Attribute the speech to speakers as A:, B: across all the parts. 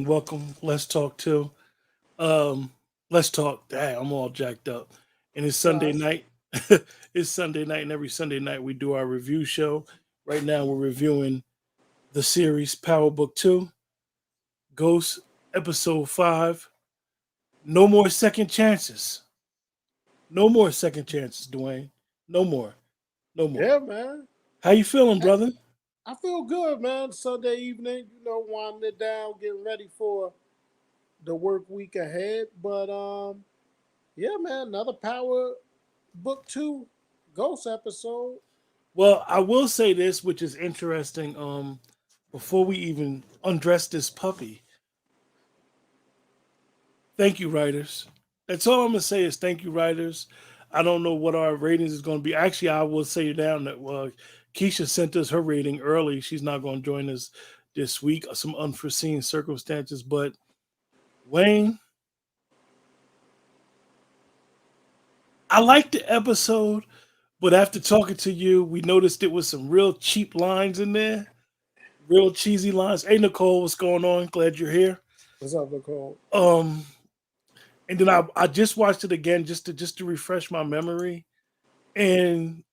A: and welcome. Let's talk too. Um, let's talk. Dang, I'm all jacked up. And it's Sunday
B: Josh.
A: night. It's Sunday night, and every Sunday night we do our review show. Right now we're reviewing the series Power Book 2, Ghost Episode 5. No more second chances. No more second chances, Dwayne. No more. No more.
B: Yeah, man.
A: How you feeling,
B: Hey,
A: brother?
B: I feel good, man. Sunday evening, winding it down, getting ready for the work week ahead. But yeah, man, another Power Book 2 Ghost episode.
A: Well, I will say this, which is interesting. Before we even undress this puppy, thank you, writers. That's all I'm gonna say is thank you, writers. I don't know what our ratings is going to be. Actually, I will say down that Keisha sent us her rating early. She's not going to join us this week. Some unforeseen circumstances, but Wayne, I liked the episode, but after talking to you, we noticed there was some real cheap lines in there, real cheesy lines. Hey, Nicole, what's going on? Glad you're here.
B: What's up, Nicole?
A: Um, and then I just watched it again just to refresh my memory. And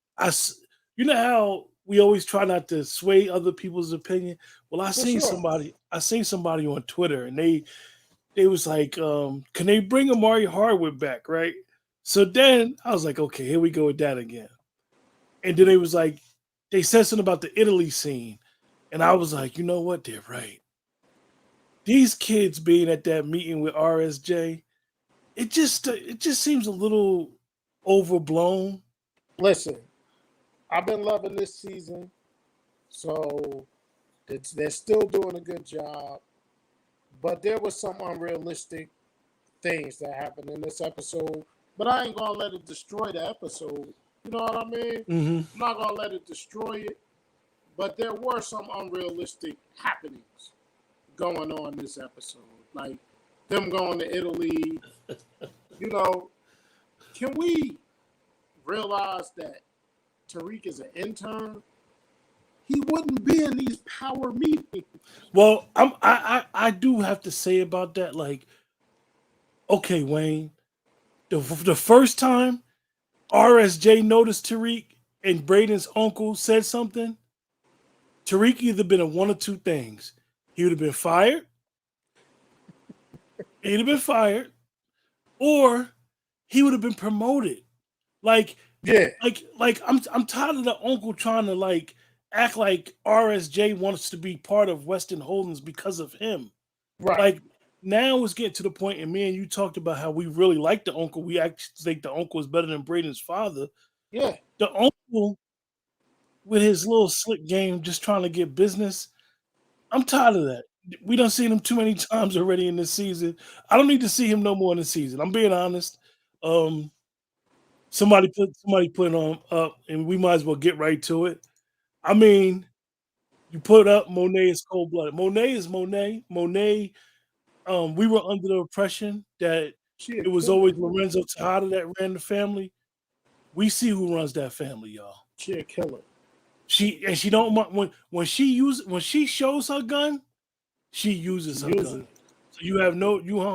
A: you know how we always try not to sway other people's opinion. Well,
B: For sure.
A: I seen somebody on Twitter, and they was like, can they bring Amari Hardwood back, right? So then I was like, okay, here we go with that again. And then they was like, they said something about the Italy scene, and I was like, you know what, they're right. These kids being at that meeting with RSJ, it just seems a little overblown.
B: Listen, I've been loving this season, so they're still doing a good job. But there was some unrealistic things that happened in this episode. But I ain't gonna let it destroy the episode. You know what I mean?
A: Hmm.
B: I'm not gonna let it destroy it. But there were some unrealistic happenings going on this episode. Like them going to Italy. You know, can we realize that Tariq is an intern? He wouldn't be in these power meetings.
A: Well, I do have to say about that, like, okay, Wayne, the first time RSJ noticed Tariq and Brayden's uncle said something, Tariq either been in one or two things. He would have been fired, he'd have been fired, or he would have been promoted. Like,
B: Yeah,
A: I'm tired of the uncle trying to like act like RSJ wants to be part of Western Holdings because of him.
B: right.
A: Like now it's getting to the point, and me and you talked about how we really like the uncle. We actually think the uncle is better than Braden's father.
B: Yeah.
A: The uncle with his little slick game, just trying to get business. I'm tired of that. We don't seen him too many times already in this season. I don't need to see him no more in the season. I'm being honest. Um, somebody put it on up, and we might as well get right to it. I mean, you put up Monet is cold blooded. Monet is Monet. Monet. We were under the impression that
B: She a
A: it was
B: killer.
A: always Lorenzo Tejada that ran the family. We see who runs that family, y'all.
B: She a killer.
A: She don't when she shows her gun, she
B: She
A: uses her
B: uses
A: gun.
B: it.
A: So you don't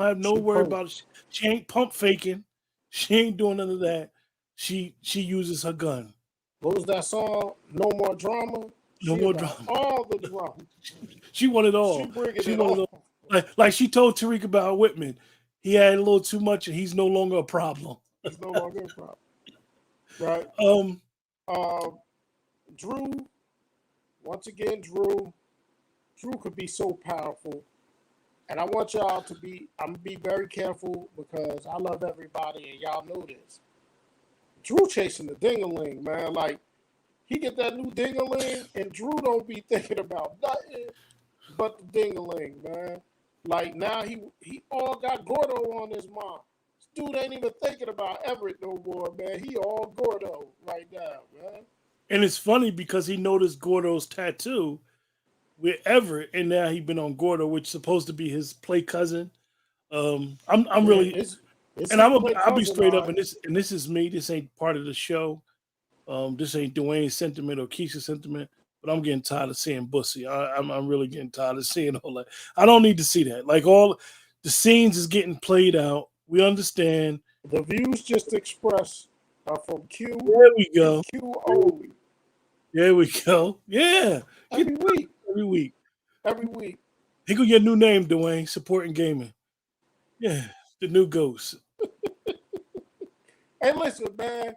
A: have no
B: She
A: worry
B: pump.
A: about it. She ain't pump faking. She ain't doing none of that. She uses her gun.
B: What was that song? No more drama.
A: No
B: She
A: more
B: about
A: drama.
B: all the drama.
A: She want it
B: She
A: all.
B: bringing
A: She
B: it
A: want it
B: all.
A: all. Like she told Tariq about Whitman. He had a little too much, and he's no longer a problem.
B: It's no longer a problem, right?
A: Um,
B: Um, Drew. Once again, Drew. Drew could be so powerful, and I want y'all to be. I'm gonna be very careful because I love everybody, and y'all know this. Drew chasing the dingaling, man. Like he get that new dingaling, and Drew don't be thinking about nothing but the dingaling, man. Like now he all got Gordo on his mind. This dude ain't even thinking about Everett no more, man. He all Gordo right now, man.
A: and it's funny because he noticed Gordo's tattoo with Everett, and now he been on Gordo, which is supposed to be his play cousin. I'm
B: Yeah,
A: really,
B: it's
A: and
B: his play
A: I'll be
B: cousin,
A: straight
B: all
A: up,
B: right.
A: and this is me. This ain't part of the show. This ain't Dwayne's sentiment or Keisha's sentiment. but I'm getting tired of seeing Bussy. I'm really getting tired of seeing all that. I don't need to see that. Like all the scenes is getting played out. We understand.
B: The views just expressed are from Q
A: There we
B: and
A: go.
B: Q only.
A: There we go. Yeah. Get
B: Every week.
A: every week.
B: Every week.
A: He could get a new name, Dwayne. Supporting gaming. Yeah. The new ghost.
B: Hey, listen, man.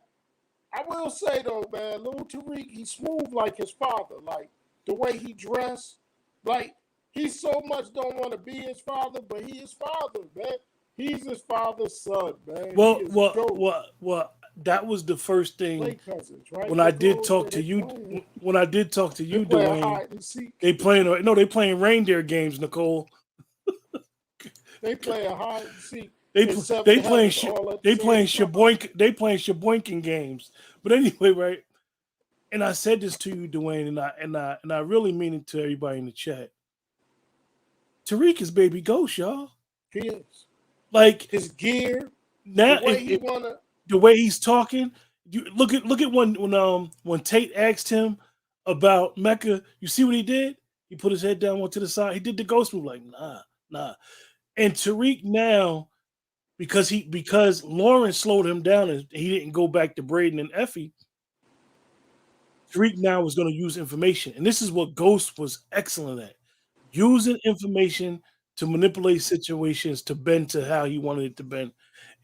B: I will say though, man, little Tariq, he's smooth like his father. Like the way he dressed, like he so much don't want to be his father, but he is father, man. He's his father's son, man. He
A: Well,
B: is
A: well,
B: dope.
A: well, well. That was the first
B: Play
A: thing
B: cousins, right?
A: when I did
B: Nicole? Yeah,
A: talk to
B: they
A: you.
B: playing.
A: When I did talk to
B: They
A: you,
B: playing
A: Dwayne,
B: hide and seek.
A: they playing. No, they playing reindeer games, Nicole.
B: They playing hide and seek
A: They
B: in
A: they
B: seventh
A: playing
B: heaven all at the
A: they playing
B: same time.
A: shaboinking games. But anyway, right? And I said this to you, Dwayne, and I really mean it to everybody in the chat. Tariq is baby ghost, y'all.
B: He is.
A: Like
B: His gear, the
A: now,
B: way he wanna.
A: the way he's talking, you look at when Tate asked him about Mecca. You see what he did? He put his head down, went to the side. He did the ghost move, like nah. And Tariq now, because Lawrence slowed him down and he didn't go back to Brayden and Effie. Tariq now was going to use information, and this is what Ghost was excellent at: using information to manipulate situations to bend to how he wanted it to bend.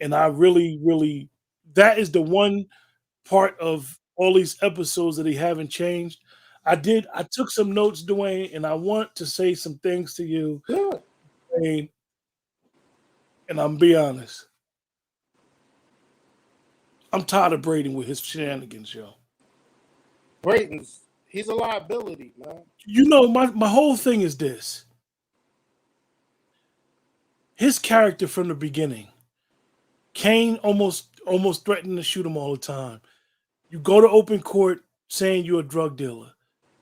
A: And I really, really, that is the one part of all these episodes that he haven't changed. I took some notes, Dwayne, and I want to say some things to you,
B: Yeah.
A: Dwayne, and I'm be honest. I'm tired of Brayden with his shenanigans, yo.
B: Brayton's he's a liability, man.
A: You know, my whole thing is this. His character from the beginning, Kane almost threatened to shoot him all the time. You go to open court saying you're a drug dealer.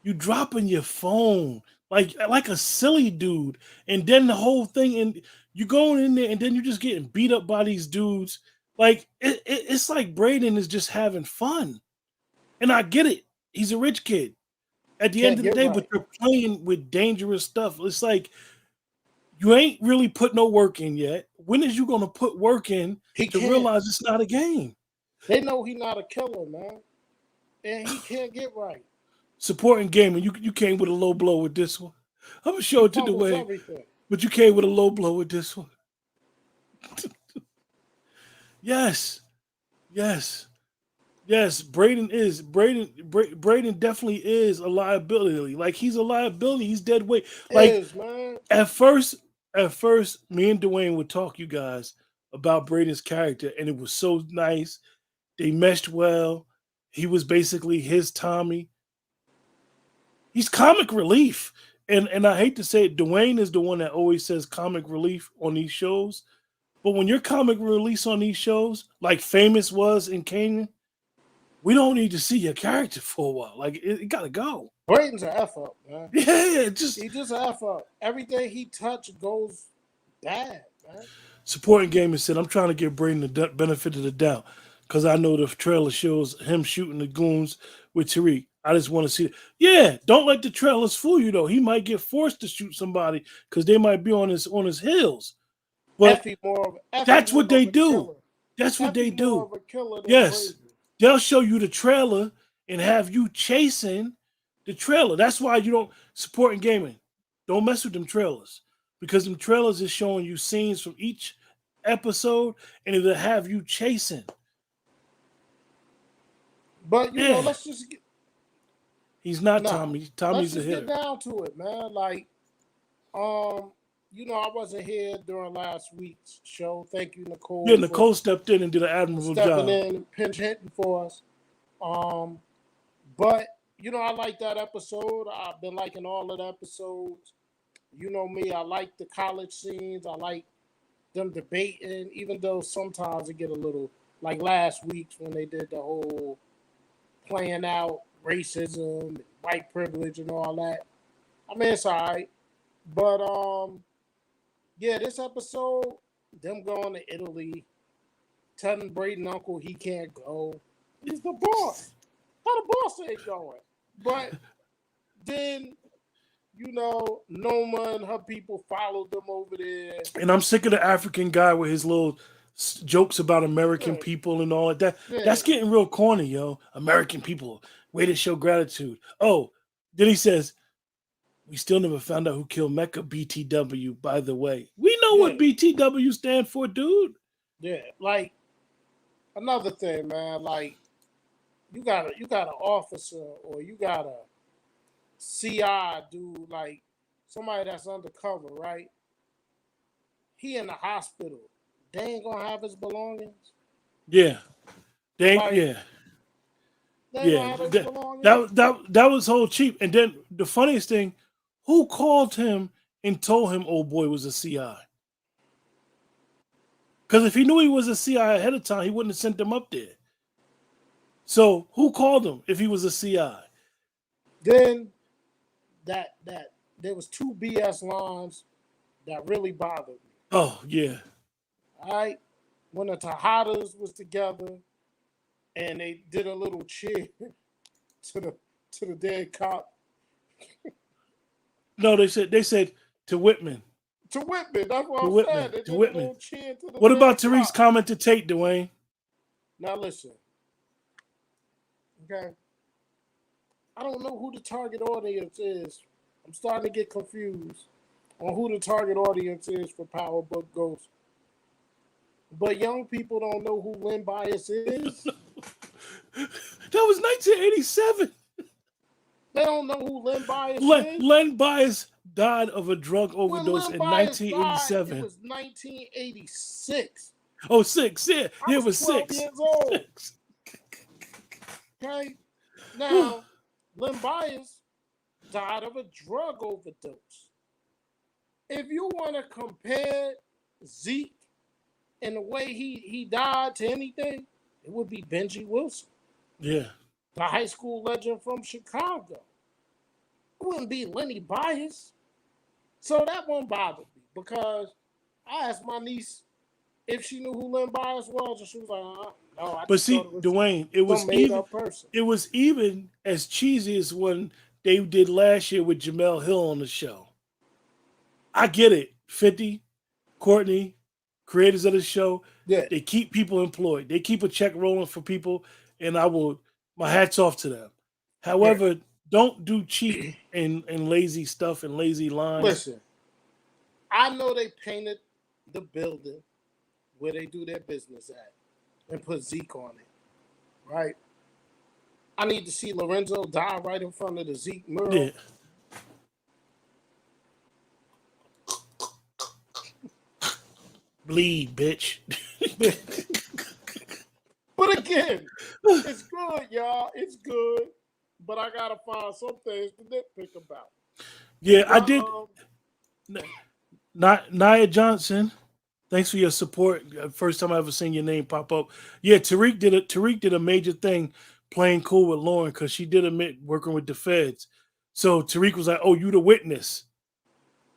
A: You dropping your phone like a silly dude, and then the whole thing, and you going in there, and then you're just getting beat up by these dudes. Like it's like Brayden is just having fun, and I get it. He's a rich kid at the end
B: Can't
A: of the
B: get
A: day,
B: right.
A: but you're playing with dangerous stuff. It's like you ain't really put no work in yet. When is you gonna put work in
B: He
A: to
B: can't.
A: realize it's not a game?
B: They know he's not a killer, man. And he can't get right.
A: Supporting gaming, you came with a low blow with this one. I'm gonna show
B: He
A: it to the
B: fumbles
A: way,
B: everything.
A: but you came with a low blow with this one. Yes, yes, yes. Brayden definitely is a liability. Like he's a liability. He's dead weight. Like
B: Is man.
A: at first, me and Dwayne would talk you guys about Brayden's character, and it was so nice. They meshed well. He was basically his Tommy. He's comic relief. And I hate to say it, Dwayne is the one that always says comic relief on these shows. But when you're comic relief on these shows, like Famous was in Canaan, we don't need to see your character for a while. Like it gotta go.
B: Brayton's an F up, man.
A: Yeah, just
B: He just an F up. Everything he touched goes bad, man.
A: supporting gaming said, I'm trying to give Brayden the benefit of the doubt because I know the trailer shows him shooting the goons with Tariq. I just want to see it. Yeah, don't let the trailers fool you though. He might get forced to shoot somebody because they might be on his heels. But
B: Effie
A: that's what
B: more
A: they
B: of a
A: do.
B: killer.
A: That's what they
B: Effie more
A: do.
B: of a killer than
A: Yes,
B: Brayton.
A: they'll show you the trailer and have you chasing the trailer. That's why you don't support in gaming. Don't mess with them trailers because them trailers is showing you scenes from each episode and it'll have you chasing.
B: But
A: Yeah,
B: let's just get
A: he's not
B: nah.
A: Tommy.
B: Let's
A: Tommy's a
B: just get
A: hitter.
B: down to it, man. Like, I wasn't here during last week's show. Thank you,
A: Yeah,
B: Nicole, for
A: Nicole stepped in and did an admirable
B: stepping
A: job.
B: in and pinch hitting for us. But I like that episode. I've been liking all of the episodes. You know me, I like the college scenes. I like them debating, even though sometimes it get a little like last week's when they did the whole playing out racism, white privilege, and all that. I mean, it's all right. But yeah, this episode, them going to Italy, telling Brayden uncle he can't go. He's the boss. How the boss ain't going? But Then, Noma and her people followed them over there.
A: And I'm sick of the African guy with his little jokes about American
B: Right.
A: people and all that.
B: Yeah.
A: That's getting real corny, yo. American people, way to show gratitude. Oh, then he says, we still never found out who killed Mecca BTW, by the way. We know
B: Yeah.
A: what BTW stand for, dude.
B: Yeah. Like, another thing, man, like, you got an officer or you got a CI dude, like somebody that's undercover, right? He in the hospital. They ain't gonna have his belongings.
A: Yeah.
B: Like,
A: Yeah.
B: they ain't gonna
A: Yeah.
B: have his
A: That,
B: belongings.
A: that was whole cheap. And then the funniest thing, who called him and told him old boy was a CI? Because if he knew he was a CI ahead of time, he wouldn't have sent them up there. So who called him if he was a CI?
B: Then that there was two BS lines that really bothered me.
A: Oh, yeah.
B: All right, when the Tejadas was together and they did a little cheer to the dead cop.
A: No, they said to Whitman.
B: To Whitman, that's what
A: To
B: I'm
A: Whitman.
B: saying. They
A: To
B: did a
A: Whitman.
B: little cheer to the
A: What
B: dead
A: about Tariq's
B: cop.
A: comment to Tate, Dwayne?
B: Now listen. Okay. I don't know who the target audience is. I'm starting to get confused on who the target audience is for Power Book Ghost. But young people don't know who Lynn Bias is.
A: That was 1987.
B: They don't know who Lynn Bias is.
A: Len Bias died of a drug
B: When
A: overdose
B: Lynn
A: in
B: Bias died,
A: 1987.
B: it was 1986.
A: Oh, six. Yeah,
B: I
A: it
B: was
A: was
B: 12
A: six.
B: years old.
A: Six.
B: Okay? Now, Lynn Bias died of a drug overdose. If you want to compare Zeke and the way he died to anything, it would be Benji Wilson,
A: Yeah.
B: the high school legend from Chicago. It wouldn't be Lenny Bias. So that won't bother me because I asked my niece if she knew who Lynn Bias was, and she was like, no, I
A: But
B: just
A: see,
B: thought it was
A: Dwayne,
B: some made-up person.
A: it was even as cheesy as when they did last year with Jamel Hill on the show. I get it. 50, Courtney, creators of the show,
B: Yeah.
A: they keep people employed. They keep a check rolling for people, and my hat's off to them. However, don't do cheap and lazy stuff and lazy lines.
B: Listen, I know they painted the building where they do their business at and put Zeke on it, right? I need to see Lorenzo die right in front of the Zeke mural.
A: Yeah. Bleed, bitch.
B: But again, it's good, y'all. It's good. But I gotta find some things to nitpick about.
A: Yeah, I did. Nia Johnson, thanks for your support. First time I ever seen your name pop up. Yeah, Tariq did a major thing playing cool with Lauren because she did admit working with the feds. So Tariq was like, "Oh, you the witness."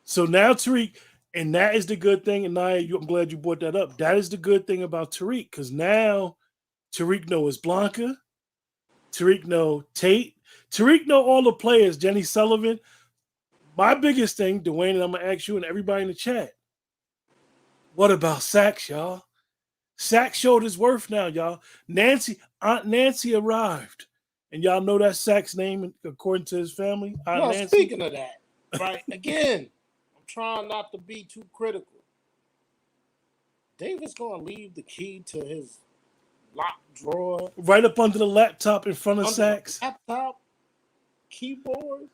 A: So now Tariq, and that is the good thing. And Nia, I'm glad you brought that up. That is the good thing about Tariq because now Tariq knows Blanca, Tariq know Tate, Tariq know all the players. Jenny Sullivan. My biggest thing, Dwayne, and I'm gonna ask you and everybody in the chat. What about Sax, y'all? Sax showed his worth now, y'all. Aunt Nancy arrived. And y'all know that Sax name according to his family? Aunt
B: Well,
A: Nancy.
B: speaking of that, right, again, I'm trying not to be too critical. David's gonna leave the key to his locked drawer.
A: Right up under the laptop in front of
B: under
A: Sax.
B: the laptop, keyboard.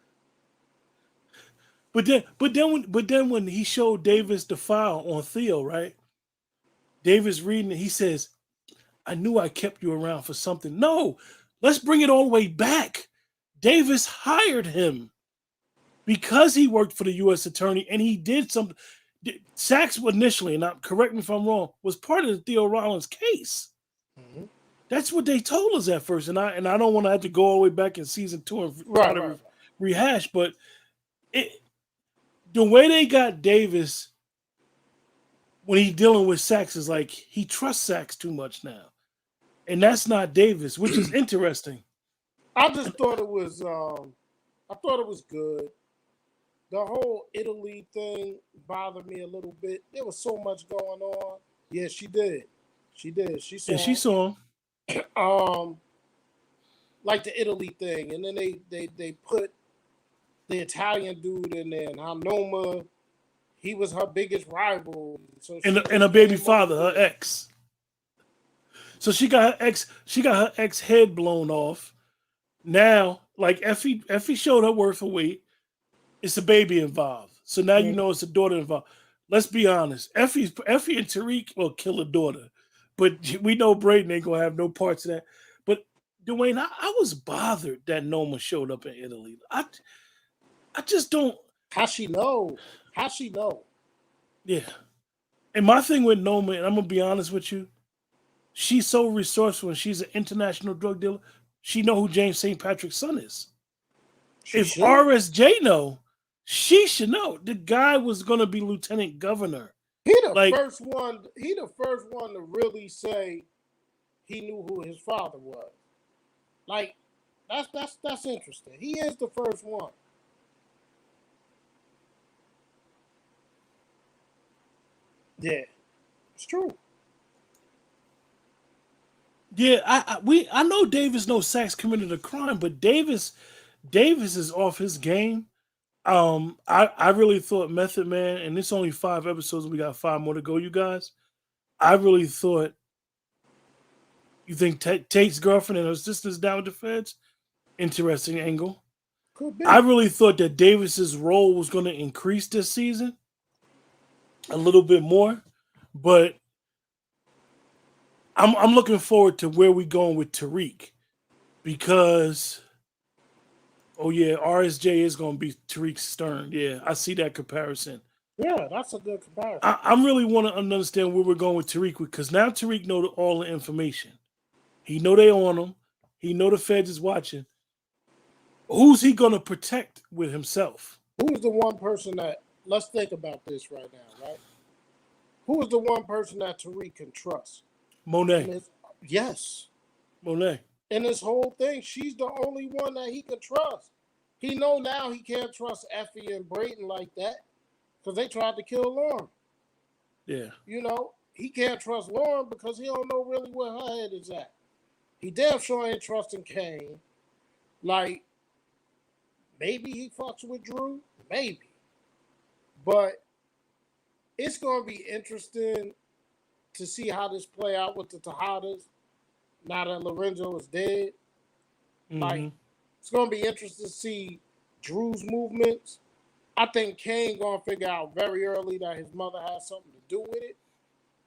A: But then when he showed Davis the file on Theo, right? Davis reading it, he says, I knew I kept you around for something. No, let's bring it all the way back. Davis hired him because he worked for the U.S. attorney and he did something. Sax initially, and correct me if I'm wrong, was part of the Theo Rollins case. Mm-hmm. That's what they told us at first, and I don't want to have to go all the way back in season 2 and try to rehash, but the way they got Davis when he's dealing with Sax is like he trusts Sax too much now. And that's not Davis, which is interesting.
B: I just thought it was I thought it was good. The whole Italy thing bothered me a little bit. There was so much going on. Yeah, she did. She did. She
A: Yeah, she
B: saw
A: saw him.
B: um like the Italy thing, and then they put the Italian dude in there, and how Noma, he was her biggest rival, so
A: And,
B: she
A: and
B: just
A: her baby
B: came
A: father,
B: over
A: her
B: there.
A: ex. So she got her ex head blown off. Now, like Effie showed her worth of weight. It's a baby involved. So now you
B: Mhm.
A: know it's a daughter involved. Let's be honest. Effie and Tariq will kill a daughter. But we know Brayden ain't gonna have no parts of that. But Dwayne, I was bothered that Noma showed up in Italy. I just don't.
B: How she know? How she know?
A: Yeah. And my thing with Noma, and I'm gonna be honest with you, she's so resourceful and she's an international drug dealer. She know who James St. Patrick's son is.
B: She
A: If
B: should.
A: RSJ know, she should know. The guy was gonna be lieutenant governor.
B: He the
A: Like,
B: first one. He the first one to really say he knew who his father was. Like that's interesting. He is the first one. Yeah, it's true.
A: yeah, I know Davis knows Sachs committed a crime, but Davis is off his game. I really thought Method Man, and it's only 5 episodes. We got 5 more to go, you guys. I really thought you think Tate's girlfriend and her sister's down with the feds. Interesting angle.
B: Could
A: I
B: be.
A: really thought that Davis's role was going to increase this season a little bit more, but I'm looking forward to where we going with Tariq because oh yeah, RSJ is going to be Tariq Stern. Yeah, I see that comparison.
B: Yeah, that's a good comparison.
A: I'm really want to understand where we're going with Tariq because now Tariq know all the information. He know they on him. He know the feds is watching. Who's he going to protect with himself?
B: Who is the one person that? Let's think about this right now, right? Who is the one person that Tariq can trust? And
A: Monet.
B: it's yes.
A: Monet.
B: In this whole thing, she's the only one that he can trust. He know now he can't trust Effie and Brayden like that because they tried to kill Lauren.
A: Yeah.
B: You know, he can't trust Lauren because he don't know really where her head is at. He damn sure ain't trusting Kane. Like, maybe he fucks with Drew, maybe. But it's gonna be interesting to see how this play out with the Tejadas now that Lorenzo is dead. Like,
A: Mm-hmm.
B: it's gonna be interesting to see Drew's movements. I think Kane gonna figure out very early that his mother has something to do with it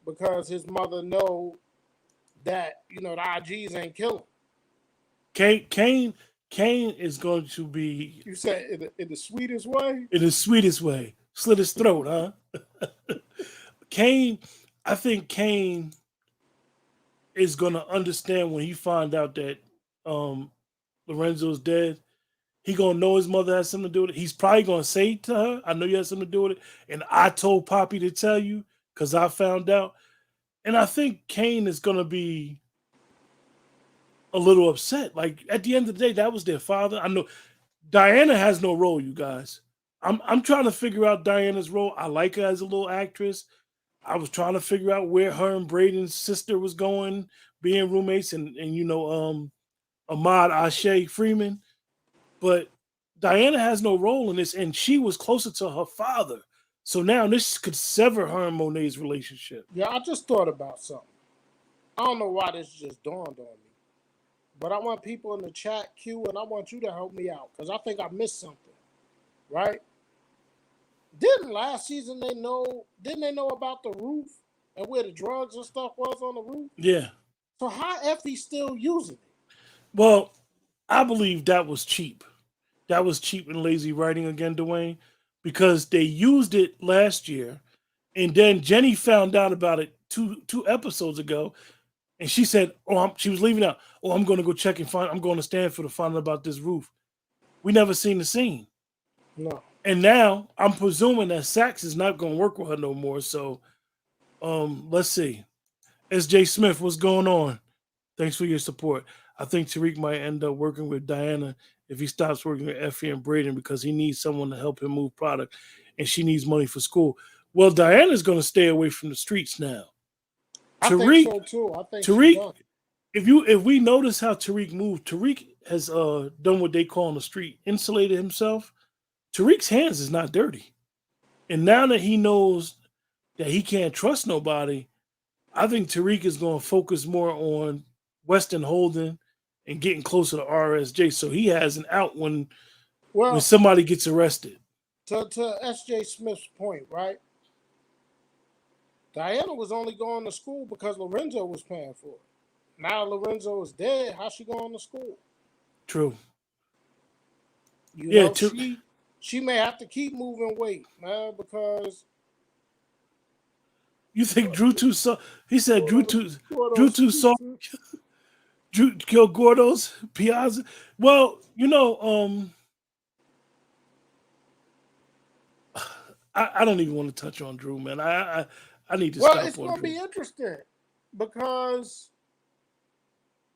B: because his mother know that the IGs ain't killing.
A: Kane is going to be
B: You said in the sweetest way.
A: in the sweetest way. Slit his throat, huh? Kane, I think Kane is going to understand when he find out that um, Lorenzo's dead. He gonna know his mother has something to do with it. He's probably gonna say to her, "I know you had something to do with it," and I told Poppy to tell you because I found out. And I think Kane is gonna be a little upset. Like at the end of the day, that was their father. I know Diana has no role, you guys. I'm trying to figure out Diana's role. I like her as a little actress. I was trying to figure out where her and Brayden's sister was going, being roommates, and Ahmad Ashe Freeman. But Diana has no role in this, and she was closer to her father. So now this could sever her and Monet's relationship.
B: Yeah, I just thought about something. I don't know why this just dawned on me, but I want people in the chat queue, and I want you to help me out because I think I missed something. Right? Didn't last season they know? Didn't they know about the roof and where the drugs and stuff was on the roof?
A: Yeah.
B: So how Effie still using it?
A: Well, I believe that was cheap. That was cheap and lazy writing again, Dwayne, because they used it last year, and then Jenny found out about it two episodes ago, and she said, "Oh, she was leaving out. Oh, I'm going to go check and find. I'm going to Stanford to find out about this roof." We never seen the scene.
B: No.
A: And now I'm presuming that Sachs is not going to work with her no more. So, let's see. SJ Smith, what's going on? Thanks for your support. I think Tariq might end up working with Diana if he stops working with Effie and Brayden because he needs someone to help him move product, and she needs money for school. Well, Diana's going to stay away from the streets now.
B: I think
A: Tariq,
B: so too. I think she
A: Tariq,
B: done.
A: if we notice how Tariq moved, Tariq has done what they call on the street, insulated himself. Tariq's hands is not dirty, and now that he knows that he can't trust nobody, I think Tariq is going to focus more on Weston Holden and getting closer to RSJ, so he has an out when
B: Well,
A: somebody gets arrested.
B: to S.J. Smith's point, right? Diana was only going to school because Lorenzo was paying for it. Now Lorenzo is dead. How's she going to school?
A: True.
B: You
A: Yeah.
B: know, she may have to keep moving weight, man, because
A: You think Drew too soft? He said Drew
B: Gordo's
A: too soft.
B: pizza.
A: Drew kill Gordo's Piazza. Well, I don't even want to touch on Drew, man. I need to
B: Well,
A: stop
B: it's
A: on
B: going to
A: Drew.
B: be interesting because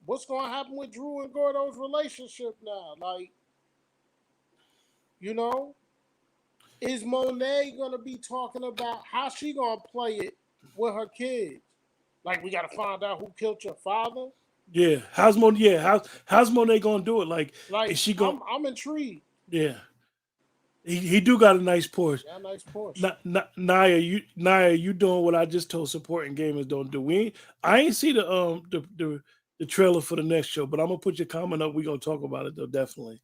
B: what's going to happen with Drew and Gordo's relationship now? Like, you know, is Monet going to be talking about how she going to play it with her kids? Like, we got to find out who killed your father.
A: Yeah. How's Monet? Yeah. How's Monet gonna do it? Like, is
B: Like,
A: she going?
B: I'm intrigued.
A: Yeah. He do got a nice Porsche.
B: Yeah, nice Porsche.
A: Naya, you doing what I just told supporting gamers don't do. I ain't see the trailer for the next show, but I'm gonna put your comment up. We gonna talk about it though, definitely.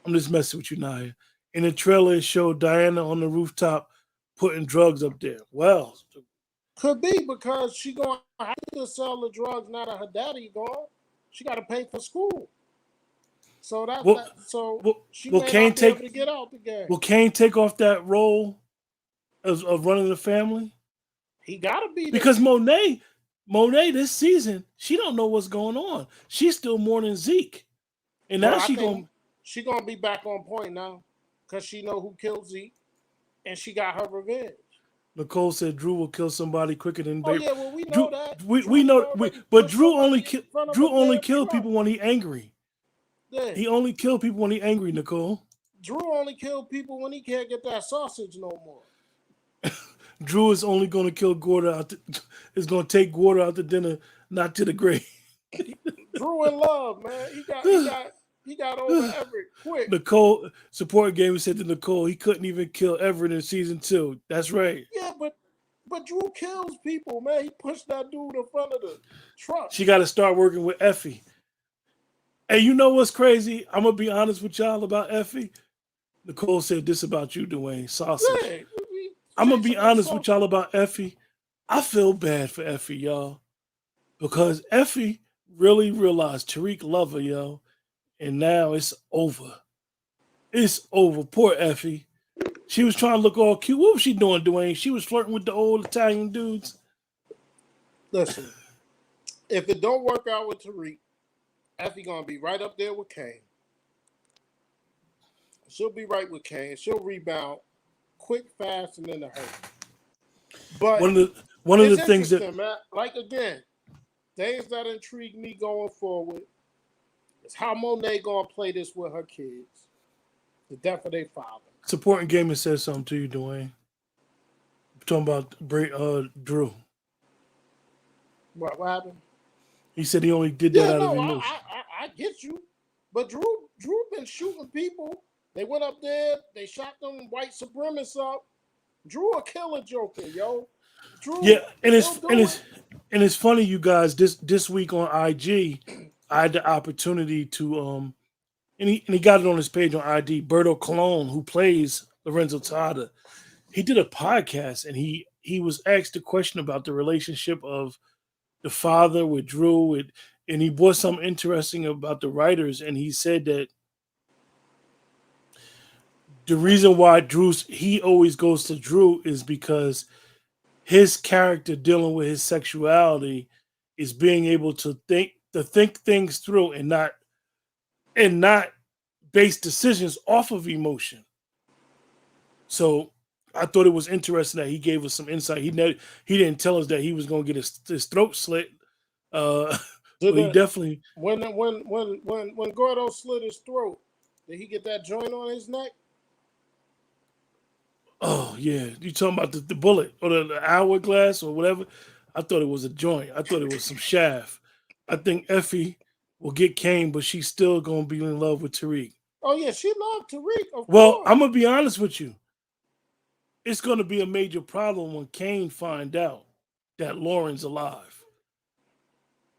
A: I'm just messing with you, Naya. In the trailer, it showed Diana on the rooftop putting drugs up there. Well,
B: Could be because she going to have to sell the drugs now that her daddy gone. She got to pay for school. So
A: well,
B: so
A: well,
B: she
A: will
B: may
A: Kane
B: not be able
A: take
B: to get out the game.
A: will Kane take off that role of running the family?
B: He got to be there.
A: Because Monet this season, she don't know what's going on. She's still mourning Zeke. And now
B: Well, I
A: she
B: think
A: going
B: she gonna be back on point now because she know who killed Zeke and she got her revenge.
A: Nicole said Drew will kill somebody quicker than
B: Oh
A: Babe.
B: yeah, well we know
A: Drew,
B: that
A: we
B: Drew done
A: know,
B: already
A: but
B: pushed somebody in front of
A: Drew
B: a
A: only
B: damn
A: kill
B: truck.
A: people when he angry.
B: Yeah,
A: He only kill people when he angry. Nicole.
B: Drew only kill people when he can't get that sausage no more.
A: Drew is only going to kill Gorda out. Is going to take Gorda out to dinner, not to the grave.
B: Drew in love, man. He got over Everett quick.
A: Nicole support game said to Nicole he couldn't even kill Everett in season 2. That's right.
B: Yeah, but Drew kills people, man. He pushed that dude in front of the truck.
A: She got to start working with Effie. And you know what's crazy? I'm gonna be honest with y'all about Effie. Nicole said this about you, Dwayne. Sausage.
B: Yeah, we
A: I'm gonna be
B: chasing that
A: honest with
B: sausage.
A: y'all about Effie. I feel bad for Effie, y'all, because Effie really realized Tariq love her, yo, and now it's over. It's over. Poor Effie. She was trying to look all cute. What was she doing, Dwayne? She was flirting with the old Italian dudes.
B: Listen, if it don't work out with Tariq, Effie gonna be right up there with Kane. She'll be right with Kane. She'll rebound quick, fast, and in a hurry. But
A: One of the
B: it's
A: things that
B: interesting, man. Like again, things that intrigue me going forward is how Monet gonna play this with her kids. The death of their father.
A: supporting gaming said something to you, Dwayne. Talking about Drew.
B: What happened?
A: He said he only did that
B: Yeah,
A: out of
B: no, I,
A: emotion.
B: I, I get you. But Drew been shooting people. They went up there, they shot them white supremacists up. Drew a killer joker, yo.
A: Yeah,
B: Drew,
A: and
B: he'll do it.
A: it's funny, you guys. This week on IG, I had the opportunity to and he got it on his page on ID. Berto Colon, who plays Lorenzo Tada, he did a podcast and he was asked a question about the relationship of the father with Drew, and he brought something interesting about the writers, and he said that the reason why he always goes to Drew is because his character dealing with his sexuality is being able to think things through and not base decisions off of emotion. So I thought it was interesting that he gave us some insight. He didn't tell us that he was going to get his throat slit uh,
B: Did
A: But he
B: the
A: definitely.
B: when Gordo slit his throat, did he get that joint on his neck?
A: Oh yeah, you talking about the bullet or the hourglass or whatever? I thought it was a joint. I thought it was some shaft. I think Effie will get Kane, but she's still gonna be in love with Tariq.
B: Oh yeah, she loved Tariq, of
A: Well, I'm
B: course.
A: gonna be honest with you. It's gonna be a major problem when Kane find out that Lauren's alive.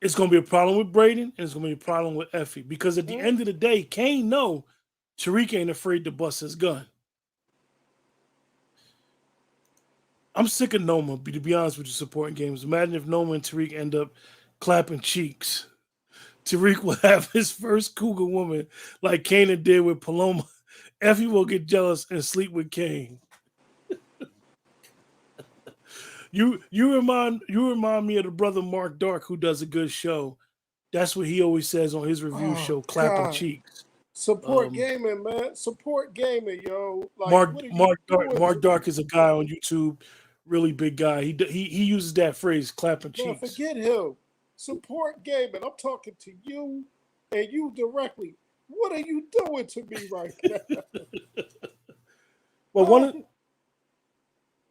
A: It's gonna be a problem with Brayden, and it's gonna be a problem with Effie because at the
B: Mm?
A: end of the day, Kane know Tariq ain't afraid to bust his gun. I'm sick of Noma, to be honest with you, supporting games. Imagine if Noma and Tariq end up clapping cheeks. Tariq will have his first cougar woman like Kanan did with Paloma. Effie will get jealous and sleep with Kane. You remind me of the brother Mark Dark who does a good show. That's what he always says on his review
B: Oh
A: show, clapping
B: God.
A: cheeks.
B: Support
A: Um,
B: gaming, man. Support gaming, yo. Like,
A: Mark
B: what are you
A: Mark Dark
B: doing
A: Mark
B: to me?
A: Dark is a guy on YouTube, really big guy. He uses that phrase, clapping
B: Man,
A: cheeks.
B: forget him. Support gaming. I'm talking to you and you directly. What are you doing to me right now?
A: Well,
B: Oh,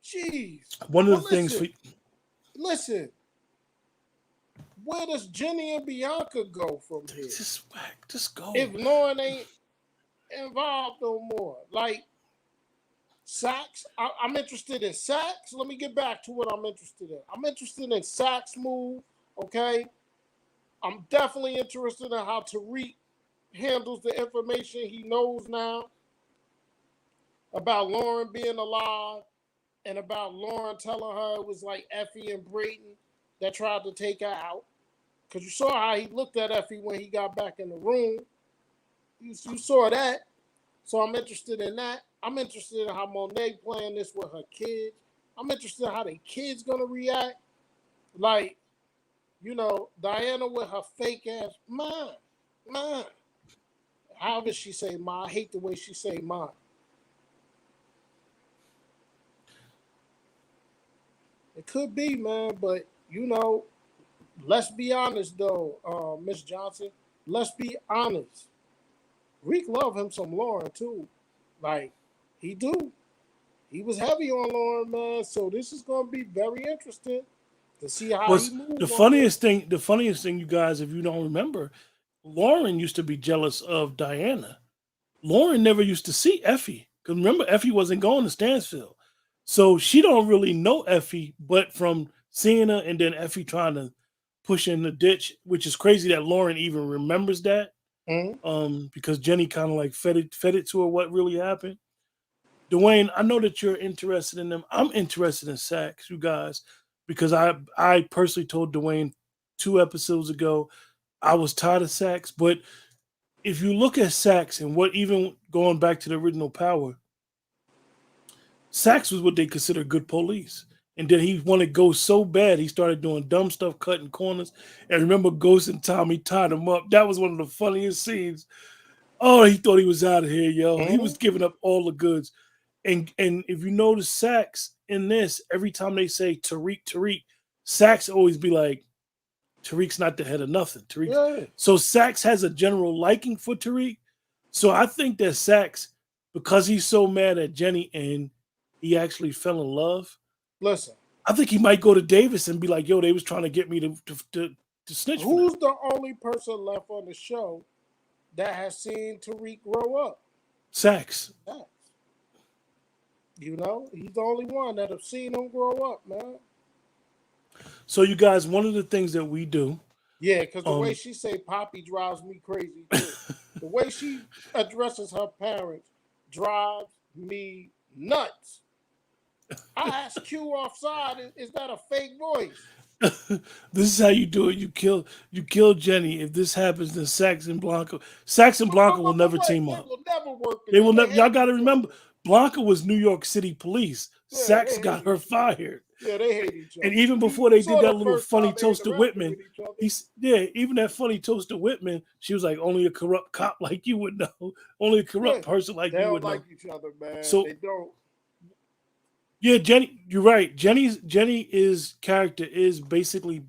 B: jeez.
A: one of
B: But
A: the things for
B: listen. Where does Jenny and Bianca go from here?
A: just whack, just go.
B: If Lauren ain't involved no more, like Sax, I'm interested in Sax. Let me get back to what I'm interested in. I'm interested in Sax move. Okay, I'm definitely interested in how Tariq handles the information he knows now about Lauren being alive and about Lauren telling her it was like Effie and Brayden that tried to take her out. Because you saw how he looked at Effie when he got back in the room. You saw that. So I'm interested in that. I'm interested in how Monet playing this with her kids. I'm interested in how the kids gonna react. Like, Diana with her fake ass mine. However she say mine. I hate the way she say mine. It could be, man, but let's be honest though, Miss Johnson. Let's be honest. Reek love him some Lauren too. Like, he do. He was heavy on Lauren, man. So this is gonna be very interesting to see how he
A: Was the
B: move on this.
A: funniest thing? The funniest thing, you guys, if you don't remember, Lauren used to be jealous of Diana. Lauren never used to see Effie because remember Effie wasn't going to Stansfield, so she don't really know Effie, but from seeing her and then Effie trying to push in the ditch, which is crazy that Lauren even remembers that.
B: Mm-hmm.
A: Because Jenny kind of like fed it to her what really happened. Dwayne, I know that you're interested in them. I'm interested in Sax, you guys, because I personally told Dwayne 2 episodes ago I was tired of Sax, but if you look at Sax and what even going back to the original Power, Sax was what they consider good police. And then he wanted Ghost so bad he started doing dumb stuff, cutting corners. And remember, Ghost and Tommy tied him up. That was one of the funniest scenes. Oh, he thought he was out of here, yo. He
B: Mm-hmm.
A: was giving up all the goods. And if you notice Sax in this, every time they say Tariq, Sax always be like, Tariq's not the head of nothing. Tariq.
B: Yeah.
A: So Sax has a general liking for Tariq. So I think that Sax, because he's so mad at Jenny and he actually fell in love,
B: Listen,
A: I think he might go to Davis and be like, yo, they was trying to get me to snitch for them.
B: who's the only person left on the show that has seen Tariq grow up?
A: Sax.
B: That's, he's the only one that have seen him grow up, man.
A: So you guys, one of the things that we do,
B: Yeah, because the way
A: um,
B: she say Poppy drives me crazy too. The way she addresses her parents drives me nuts. I asked Q offside, is that a fake voice?
A: this is how you do it. You kill Jenny. If this happens, then Sax and Blanca will never
B: What?
A: team
B: They
A: up.
B: will never work
A: They will
B: together.
A: never.
B: They
A: Y'all
B: hate
A: got to
B: each
A: remember,
B: other.
A: Blanca was New York City police.
B: Yeah,
A: Sax
B: they hate
A: got her
B: each other.
A: fired,
B: Yeah, they hate each
A: and
B: other.
A: even
B: You,
A: before
B: you
A: they did
B: saw
A: that
B: the
A: little
B: first time
A: funny
B: they
A: toast to
B: interacted
A: Whitman,
B: with each other.
A: even that funny toast to Whitman, she was like, "Only a corrupt cop like you would know. Only a
B: Yeah,
A: corrupt person like
B: they
A: you
B: don't
A: would
B: like
A: know."
B: each other, man.
A: So
B: They don't.
A: yeah, Jenny, you're right. Jenny is character is basically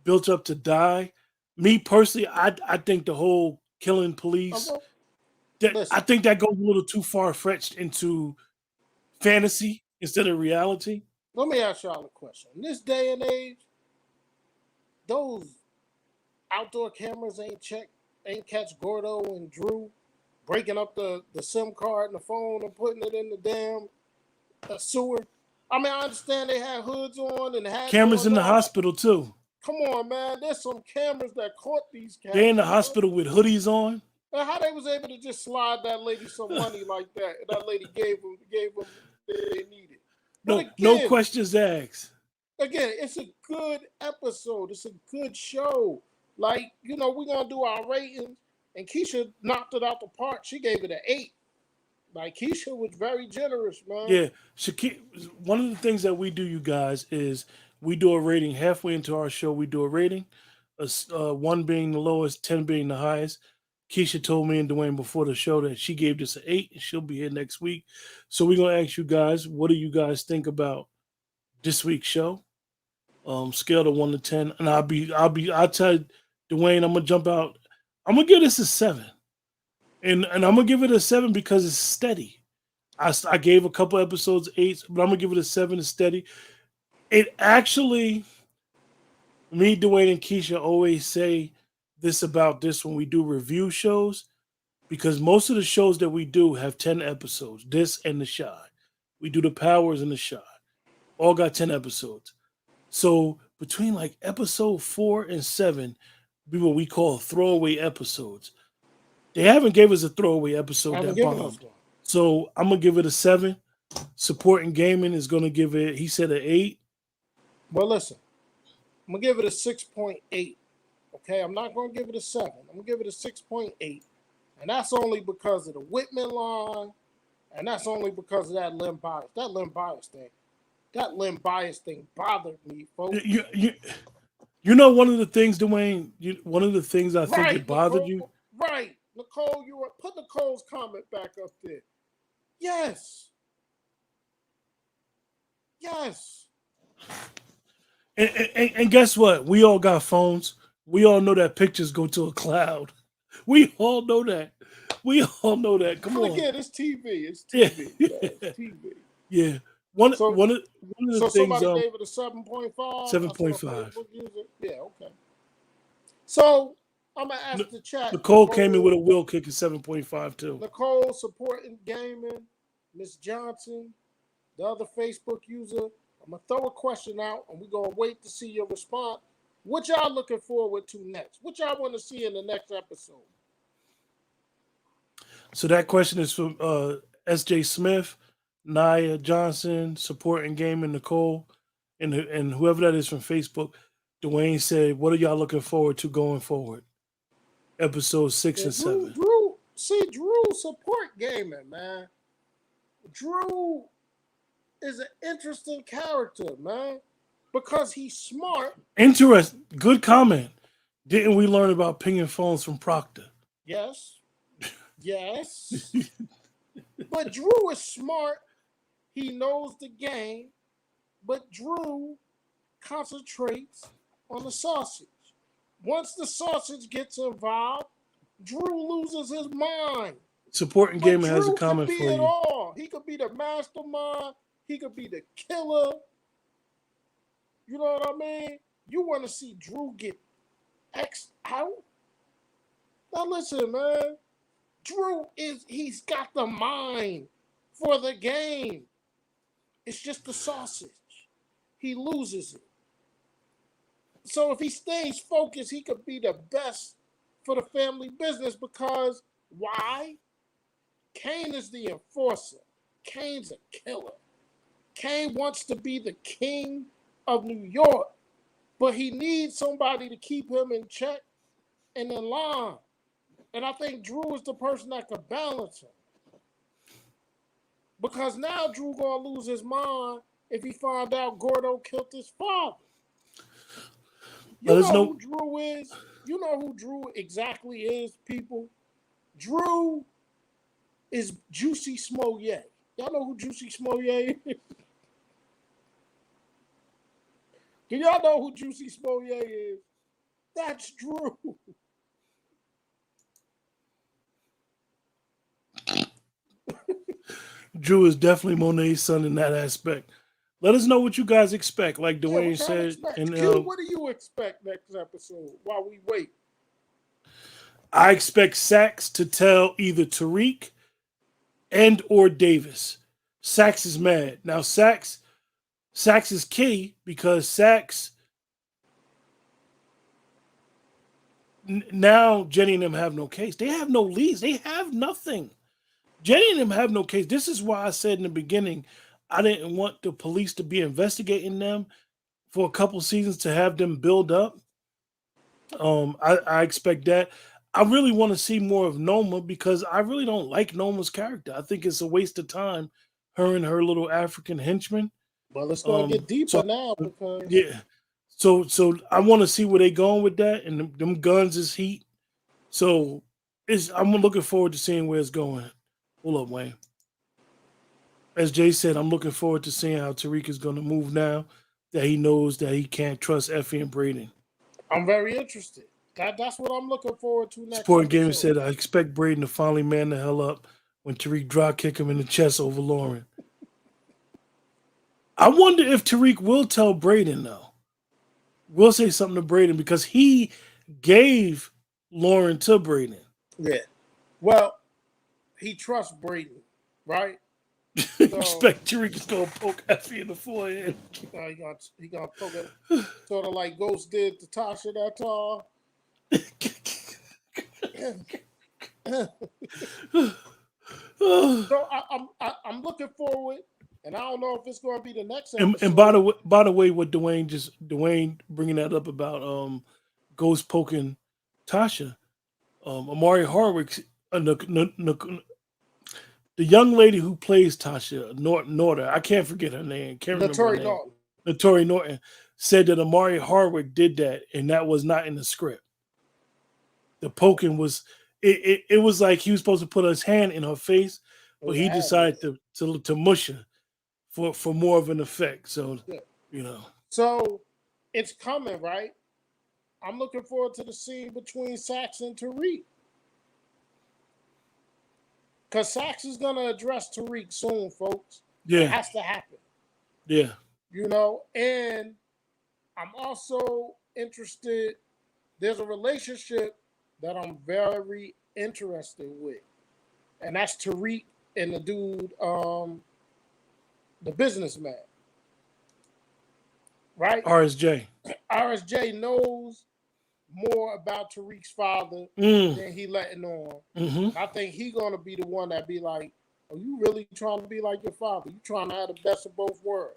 A: built up to die. Me personally, I think the whole killing
B: I'm
A: police
B: going,
A: that I
B: listen,
A: think that goes a little too far fetched into fantasy instead of reality.
B: let me ask y'all a question. In this day and age, those outdoor cameras ain't catch Gordo and Drew breaking up the SIM card and the phone and putting it in the damn sewer. I mean, I understand they had hoods on and hats
A: Cameras
B: on
A: in the
B: now.
A: hospital too.
B: Come on, man. There's some cameras that caught these
A: They're
B: cats,
A: in the
B: man.
A: hospital with hoodies on.
B: And how they was able to just slide that lady some money like that? And that lady gave them what they needed. But
A: No questions asked.
B: again, it's a good episode. It's a good show. Like, we're gonna do our ratings, and Keisha knocked it out the park. She gave it an 8. Like, Keisha was very generous, man.
A: Yeah, one of the things that we do, you guys, is we do a rating halfway into our show. We do a rating, one being the lowest, 10 being the highest. Keisha told me and Dwayne before the show that she gave this an 8, and she'll be here next week. So we're gonna ask you guys, what do you guys think about this week's show? Scale of 1 to 10, and I'll tell Dwayne I'm gonna jump out. I'm gonna give this a 7, and I'm gonna give it a 7 because it's steady. I gave a couple episodes 8s, but I'm gonna give it a 7. It's steady. It actually, me, Dwayne, and Keisha always say this about this when we do review shows, because most of the shows that we do have 10 episodes. This and The Shy, we do The Powers and The Shy, all got 10 episodes. So between like episode 4 and 7, be what we call throwaway episodes. They haven't gave us a throwaway
B: I
A: episode
B: haven't
A: that
B: given us
A: bombed.
B: one.
A: So I'm gonna give it a 7. Supporting gaming is gonna give it. He said an 8.
B: But listen, I'm gonna give it a 6.8. Okay, I'm not gonna give it a 7. I'm gonna give it a 6.8, and that's only because of the Whitman line, and that's only because of that limb bias. That limb bias thing bothered me, folks.
A: You know one of the things, Dwayne. One of the things I think it
B: Right,
A: bothered
B: Nicole.
A: you.
B: Right, Nicole. Put Nicole's comment back up there. Yes, yes.
A: And guess what? We all got phones. We all know that pictures go to a cloud. We all know that. We all know that. Come
B: But
A: on.
B: again, it's TV. It's
A: Yeah.
B: TV, man. It's TV.
A: Yeah. One
B: So,
A: one of one of
B: so
A: the things
B: somebody gave it a 7.5. I saw a
A: 7.5.
B: Facebook user. Yeah, okay. So I'm gonna ask the chat,
A: Nicole came in with a will kick at 7.5 too.
B: Nicole supporting gaming, Miss Johnson, the other Facebook user. I'm gonna throw a question out, and we're gonna wait to see your response. What y'all looking forward to next? What y'all want to see in the next episode?
A: So that question is from S.J. Smith, Nia Johnson, supporting gaming Nicole, and whoever that is from Facebook. Dwayne said, "What are y'all looking forward to going forward? Episode 6
B: Yeah,
A: and 7."
B: Drew support gaming, man. Drew is an interesting character, man, because he's smart.
A: Interesting. Good comment. Didn't we learn about pinging phones from Proctor?
B: Yes, yes. But Drew is smart. He knows the game. But Drew concentrates on the sausage. Once the sausage gets involved, Drew loses his mind.
A: Supporting
B: But
A: Gamer has a
B: Drew could
A: comment
B: be
A: for
B: it
A: you.
B: all. He could be the mastermind. He could be the killer. You know what I mean? You want to see Drew get X out? Now listen, man. He's got the mind for the game. It's just the sausage. He loses it. So if he stays focused, he could be the best for the family business because why? Kane is the enforcer. Kane's a killer. Kane wants to be the king of New York, but he needs somebody to keep him in check and in line. And I think Drew is the person that could balance him. Because now Drew gonna lose his mind if he find out Gordo killed his father. You
A: Let us
B: know
A: know.
B: who Drew is? You know who Drew exactly is, people? Drew is Juicy Smollett. Y'all know who Juicy Smollett is? Do y'all know who Juicy Smollett is? That's Drew.
A: Drew is definitely Monet's son in that aspect. Let us know what you guys expect. Like
B: Yeah,
A: Dwayne
B: what y'all
A: said,
B: expect?
A: and
B: Q, what do you expect next episode while we wait?
A: I expect Sax to tell either Tariq and or Davis. Sax is mad now. Sax is key because Sax now Jenny and them have no case. They have no leads. They have nothing. Jenny and them have no case. This is why I said in the beginning I didn't want the police to be investigating them for a couple seasons to have them build up. I expect that. I really want to see more of Noma because I really don't like Noma's character. I think it's a waste of time, her and her little African henchman.
B: Well, it's going to get
A: So
B: deeper now because
A: yeah, so I want to see where they going with that, and them guns is heat. So I'm looking forward to seeing where it's going. Hold up, Wayne. As Jay said, I'm looking forward to seeing how Tariq is going to move now that he knows that he can't trust Effie and Brayden.
B: I'm very interested. That's what I'm looking forward to next
A: Sporting Gamer
B: episode.
A: said, I expect Brayden to finally man the hell up when Tariq drop kick him in the chest over Lauren. I wonder if Tariq will tell Brayden, though. Will say something to Brayden because he gave Lauren to Brayden.
B: Yeah. Well, he trusts Brayden, right? So
A: Expect Tariq is going to poke Effie in the forehead.
B: he gonna poke it, sort of like Ghost did to Tasha that time. So I'm looking forward, and I don't know if it's going to be the next episode.
A: And by the way, what Dwayne bringing that up about Ghost poking Tasha, Amari Harwick, the young lady who plays Tasha Norton, I can't forget her name. Can't remember her
B: Notori
A: name.
B: Norton.
A: Notori Norton said that Amari Harwick did that, and that was not in the script. The poking was it was like he was supposed to put his hand in her face, but he decided to mush her for more of an effect. So you know.
B: So it's coming, right? I'm looking forward to the scene between Sax and Tariq. Because Sax is going to address Tariq soon, folks.
A: Yeah.
B: It has to happen.
A: Yeah.
B: You know, and I'm also interested. There's a relationship that I'm very interested with. And that's Tariq and the dude, the businessman. Right?
A: RSJ.
B: RSJ knows more about Tariq's father than he letting on.
A: Mm-hmm.
B: I think he's gonna be the one that be like, "Are you really trying to be like your father? You trying to have the best of both worlds?"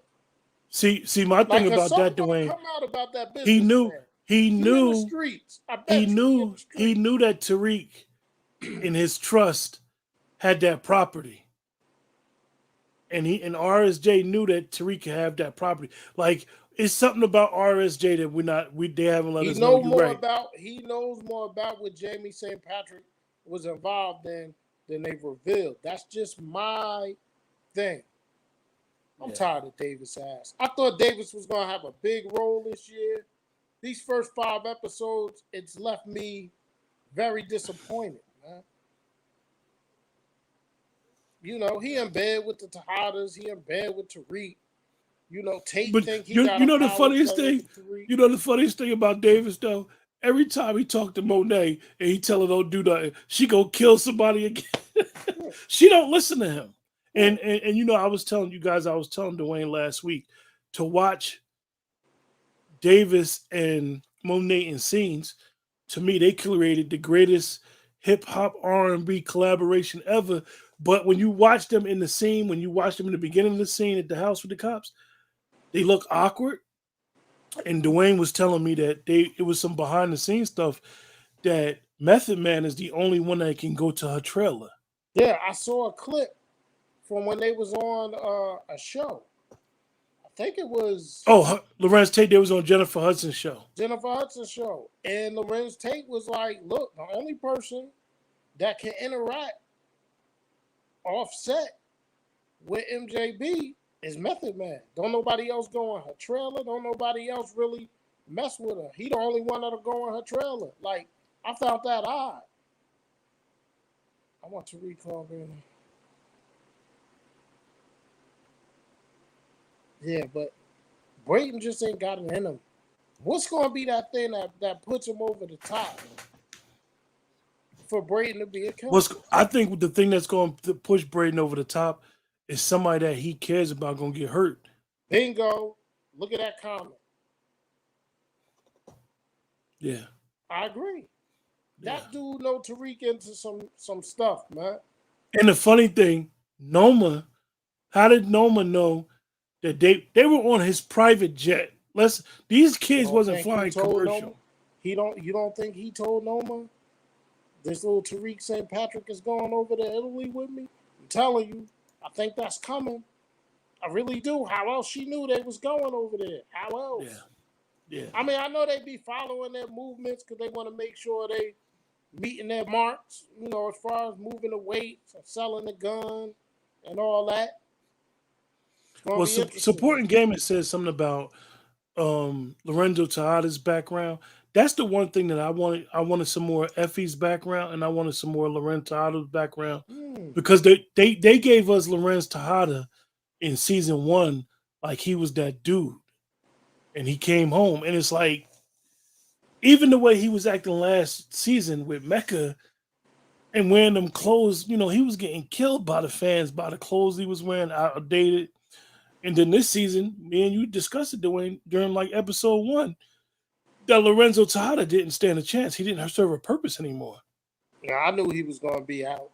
A: See, my thing about that, Dwayne.
B: Come out about that business.
A: He knew
B: in the streets. I bet
A: he knew that Tariq, in his trust, had that property, and RSJ knew that Tariq could have that property. Like it's something about RSJ that they haven't let us know.
B: He knows more about what Jamie St. Patrick was involved in than they've revealed. That's just my thing. I'm tired of Davis' ass. I thought Davis was gonna have a big role this year. These first 5 episodes, it's left me very disappointed, man. You know, he in bed with the Tejadas, he in bed with Tariq. You know, Tate think he got
A: the funniest thing. You know the funniest thing about Davis though. Every time he talked to Monet and he tell her don't do nothing, she go kill somebody again. She don't listen to him. And you know, I was telling Dwayne last week to watch Davis and Monet in scenes. To me, they created the greatest hip hop R&B collaboration ever. But when you watch them in the scene, when you watch them in the beginning of the scene at the house with the cops, they look awkward. And Dwayne was telling me that it was some behind the scenes stuff that Method Man is the only one that can go to her trailer.
B: Yeah, I saw a clip from when they was on a show. I think it was
A: Lorenz Tate. They was on Jennifer Hudson's show.
B: And Lorenz Tate was like, "Look, the only person that can interact offset with MJB is Method Man. Don't nobody else go on her trailer. Don't nobody else really mess with her. He the only one that'll go in her trailer. Like, I found that odd. I want to recall Brayden. Yeah, but Brayden just ain't got it in him. What's going to be that thing that puts him over the top for Brayden to be a killer?
A: I think the thing that's going to push Braden over the top is somebody that he cares about going to get hurt.
B: Bingo. Look at that comment.
A: Yeah.
B: I agree.
A: Yeah.
B: That dude know Tariq into some stuff, man.
A: And the funny thing, Noma, how did Noma know that they were on his private jet? These
B: You
A: kids
B: don't
A: wasn't
B: think he
A: flying
B: told Noma?
A: commercial.
B: You don't think he told Noma this little Tariq St. Patrick is going over to Italy with me? I'm telling you, I think that's coming. I really do. How else she knew they was going over there? How
A: Yeah.
B: else?
A: Yeah.
B: I mean, I know they be following their movements because they want to make sure they meeting their marks, as far as moving the weights and selling the gun and all that. It's gonna
A: Well,
B: be interesting.
A: supporting gaming says something about Lorenzo Tejada's background. That's the one thing that I wanted. I wanted some more Effie's background, and I wanted some more Lorenzo Tejada's background
B: Hmm.
A: because they gave us Lorenzo Tejada in season one like he was that dude, and he came home, and it's like even the way he was acting last season with Mecca and wearing them clothes, he was getting killed by the fans by the clothes he was wearing, outdated. And then this season, me and you discussed it during like episode one, that Lorenzo Tejada didn't stand a chance. He didn't serve a purpose anymore.
B: Yeah, I knew he was gonna be out.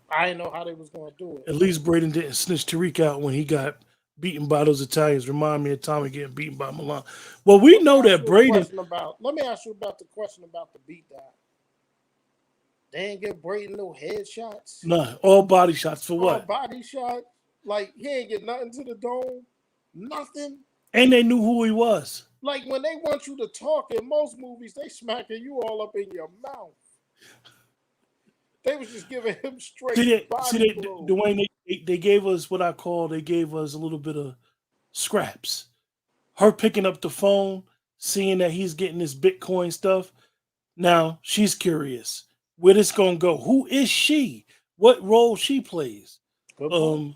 B: I didn't know how they was gonna do it.
A: At least Brayden didn't snitch Tariq out when he got beaten by those Italians. Remind me of Tommy getting beaten by Milan. Well, we
B: Let me
A: know
B: ask
A: that
B: you a
A: Brayden.
B: question about. Let me ask you about the question about the beatdown. They ain't give Brayden no headshots,
A: Nah, all body shots for
B: all
A: what?
B: body shots. Like he ain't get nothing to the dome, nothing.
A: And they knew who he was.
B: Like when they want you to talk in most movies, they smacking you all up in your mouth. They was just giving him straight body blows.
A: Dwayne, they gave us what I call, they gave us a little bit of scraps. Her picking up the phone, seeing that he's getting this Bitcoin stuff. Now she's curious where this gonna go. Who is she? What role she plays?
B: Good point.
A: Um,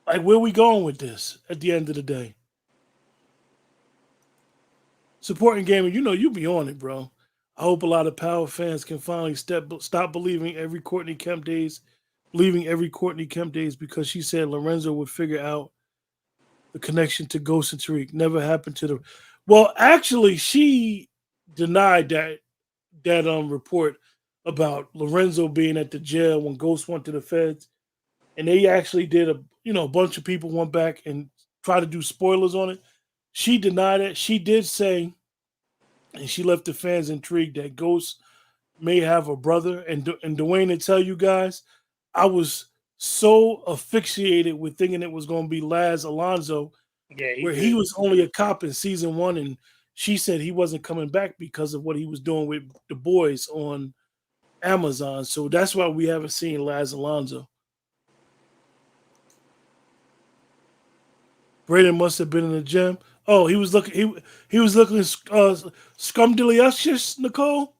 A: like where we going with this at the end of the day? Supporting gaming, you be on it, bro. I hope a lot of Power fans can finally stop believing every Courtney Kemp days because she said Lorenzo would figure out the connection to Ghost and Tariq. Never happened to the. Well, actually, she denied that report about Lorenzo being at the jail when Ghost went to the feds, and they actually did a bunch of people went back and tried to do spoilers on it. She denied it. She did say, and she left the fans intrigued that Ghost may have a brother. And Dwayne, to tell you guys, I was so asphyxiated with thinking it was going to be Laz Alonso,
B: Yeah, he
A: where he
B: did.
A: was only a cop in season one, and she said he wasn't coming back because of what he was doing with the boys on Amazon. So that's why we haven't seen Laz Alonso. Brayden must have been in the gym. Oh, he was looking scumdiddlyustious, Nicole.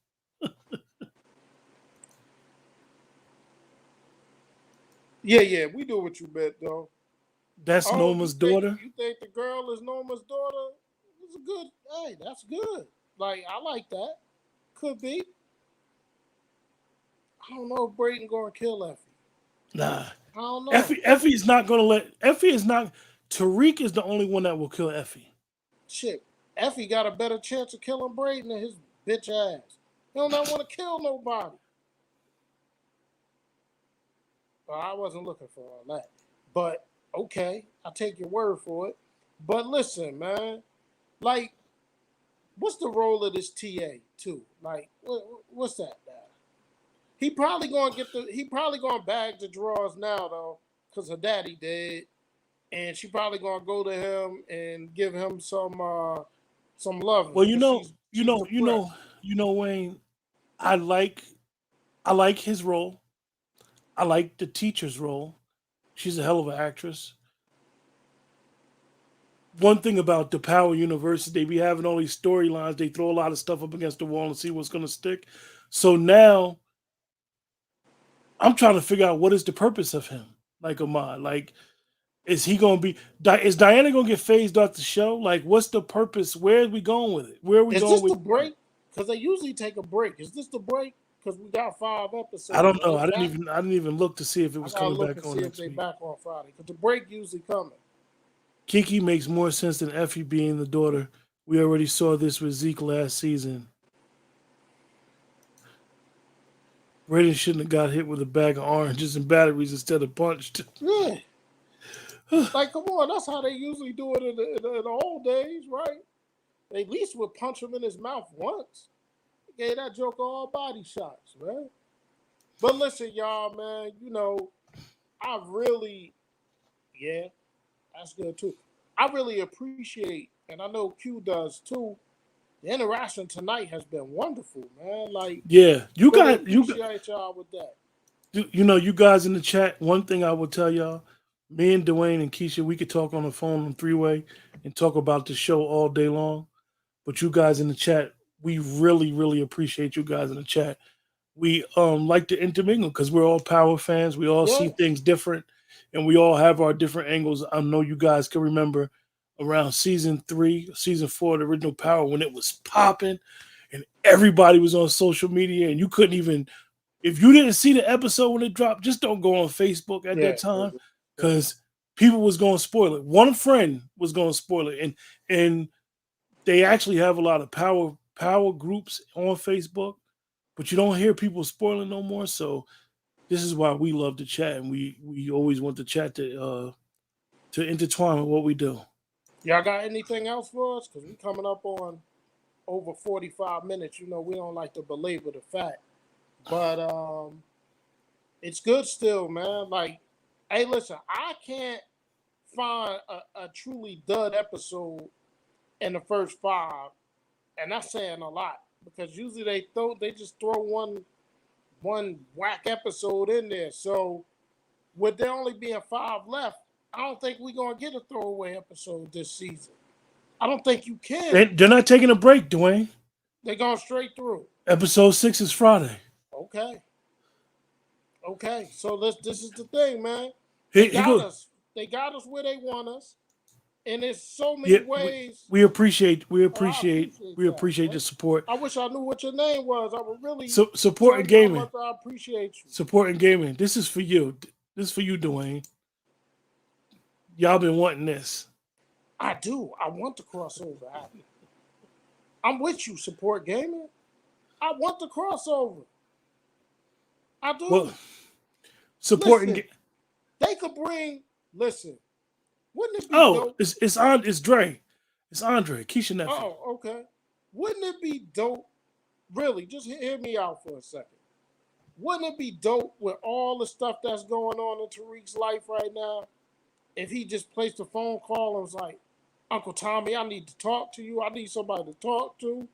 B: Yeah, we do what you bet, though.
A: That's
B: Oh,
A: Noma's daughter.
B: you think the girl is Norma's daughter? It's a good. Hey, that's good. Like I like that. Could be. I don't know if Brayden gonna kill Effie.
A: Nah,
B: I don't know.
A: Effie is not going to let. Effie is not. Tariq is the only one that will kill Effie.
B: Shit, Effie got a better chance of killing Brayden than his bitch ass. He don't not want to kill nobody. Well, I wasn't looking for all that. But okay, I take your word for it. But listen, man, like, what's the role of this TA too? Like, what's that now? He probably gonna get the. He probably gonna bag the drawers now though, cause her daddy dead, and she probably gonna go to him and give him some loving,
A: Well,
B: cause she's depressed.
A: Wayne. I like I like his role. I like the teacher's role. She's a hell of an actress. one thing about the Power Universe is they be having all these storylines. They throw a lot of stuff up against the wall and see what's going to stick. So now I'm trying to figure out what is the purpose of him, like Ahmad. Like, is he going to be? Is Diana going to get phased off the show? Like, what's the purpose? Where are we going with it? Where are we
B: Is
A: going
B: this
A: with?
B: the break? Because they usually take a break. Is this the break? Because we got 5
A: I
B: episodes.
A: don't
B: Are
A: know.
B: they
A: I didn't
B: back?
A: even. I didn't even look to see if it
B: I
A: was
B: gotta
A: coming
B: look
A: back
B: and
A: on
B: see if
A: next
B: they
A: week.
B: back on Friday. Because the break usually coming.
A: Kiki makes more sense than Effie being the daughter. We already saw this with Zeke last season. Brayden shouldn't have got hit with a bag of oranges and batteries instead of punched.
B: Yeah. Like, come on. That's how they usually do it in the old days, right? They at least would punch him in his mouth once. Gave that joker all body shots, man. But listen, y'all, man, I really, yeah, that's good too. I really appreciate, and I know Q does too, the interaction tonight has been wonderful, man. Like,
A: Yeah, you
B: really
A: got you.
B: appreciate y'all with that.
A: You know, you guys in the chat. One thing I will tell y'all: me and Dwayne and Keisha, we could talk on the phone on 3-way and talk about the show all day long. But you guys in the chat, we really, really appreciate you guys in the chat. We like to intermingle because we're all Power fans. We all see
B: Yeah,
A: things different, and we all have our different angles. I know you guys can remember around season 3, season 4, the original Power when it was popping, and everybody was on social media, and you couldn't even if you didn't see the episode when it dropped, just don't go on Facebook at
B: yeah,
A: that time
B: yeah.
A: because people was going to spoil it. One friend was going to spoil it, and they actually have a lot of power groups on Facebook, but you don't hear people spoiling no more. So this is why we love to chat, and we always want the chat to intertwine with what we do.
B: Y'all got anything else for us? Because we coming up on over 45 minutes. We don't like to belabor the fact. But it's good still, man. Like, hey, listen, I can't find a truly dud episode in the first 5, and that's saying a lot because usually they just throw one whack episode in there. So with there only being 5 left, I don't think we're gonna get a throwaway episode this season. I don't think you can.
A: They're not taking a break, Dwayne.
B: They're going straight through.
A: Episode 6 is Friday.
B: Okay. Okay. So this is the thing, man. They
A: He
B: got
A: goes.
B: us. They got us where they want us. And there's so many
A: Yeah,
B: ways.
A: we appreciate we
B: Oh, I
A: appreciate
B: appreciate
A: we
B: that,
A: appreciate
B: man.
A: the support.
B: I wish I knew what your name was. I would really
A: So support
B: tell
A: and
B: you how
A: gaming.
B: much I appreciate you.
A: Support and gaming. This is for you. This is for you, Dwayne. Y'all been wanting this.
B: I do. I want the crossover happen. I'm with you, support gaming. I want the crossover. I
A: Well,
B: do.
A: support and
B: Listen, they could bring. Listen, wouldn't it be
A: oh,
B: dope?
A: it's Dre. It's Andre, Keisha nephew.
B: Oh, okay. Wouldn't it be dope? Really, just hear me out for a second. Wouldn't it be dope with all the stuff that's going on in Tariq's life right now? If he just placed a phone call and was like, Uncle Tommy, I need to talk to you. I need somebody to talk to.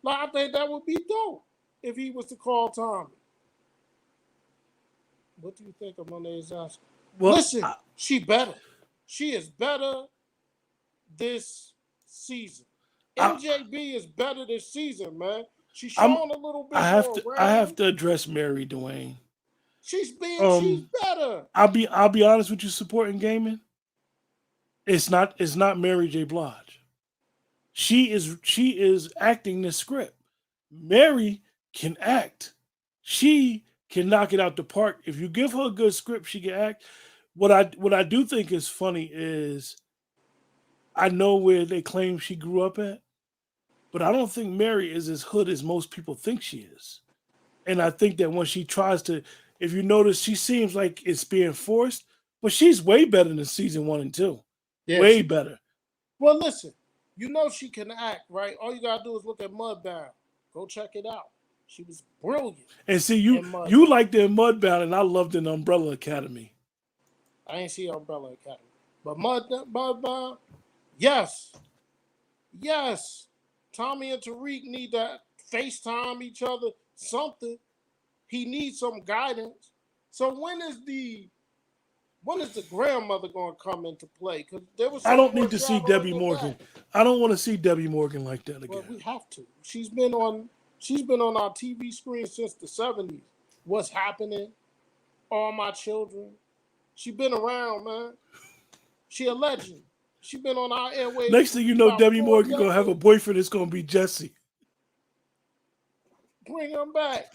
B: Like, I think that would be dope if he was to call Tommy. What do you think of Monet's answer?
A: Well,
B: Listen, she better. She is better this season. MJB is better this season, man. She's
A: I'm
B: showing a little
A: I
B: bit
A: have
B: more
A: to I have
B: range.
A: to address Mary Dwayne.
B: She's
A: Um,
B: better.
A: I'll be honest with you. Supporting gaming. It's not Mary J. Blige. She is acting the script. Mary can act. She can knock it out the park. If you give her a good script, she can act. What I do think is funny is I know where they claim she grew up at, but I don't think Mary is as hood as most people think she is. And I think that when she tries to, if you notice, she seems like it's being forced, but she's way better than season 1 and 2.
B: Yeah,
A: Way
B: she.
A: better.
B: Well, listen, she can act, right? All you gotta do is look at Mudbound. Go check it out. She was brilliant
A: And see,
B: in
A: you
B: Mudbound.
A: liked it in Mudbound, and I loved it in Umbrella Academy.
B: I ain't see Umbrella Academy, but Mudbound, yes, yes. Tommy and Tariq need to FaceTime each other. Something. He needs some guidance. So when is the when is the grandmother going to come into play? Because there was
A: I
B: some
A: don't need to see Debbie
B: foreshadowing of
A: Morgan.
B: that.
A: I don't want to see Debbie Morgan like that
B: Well,
A: again.
B: we have to. She's been on our TV screen since the 70s. What's happening? All my children. She been around, man. She a legend. She been on our airways
A: Next
B: for
A: thing you know,
B: about
A: Debbie
B: 4
A: Morgan gonna have a
B: decades.
A: boyfriend that's gonna be Jesse.
B: Bring them back.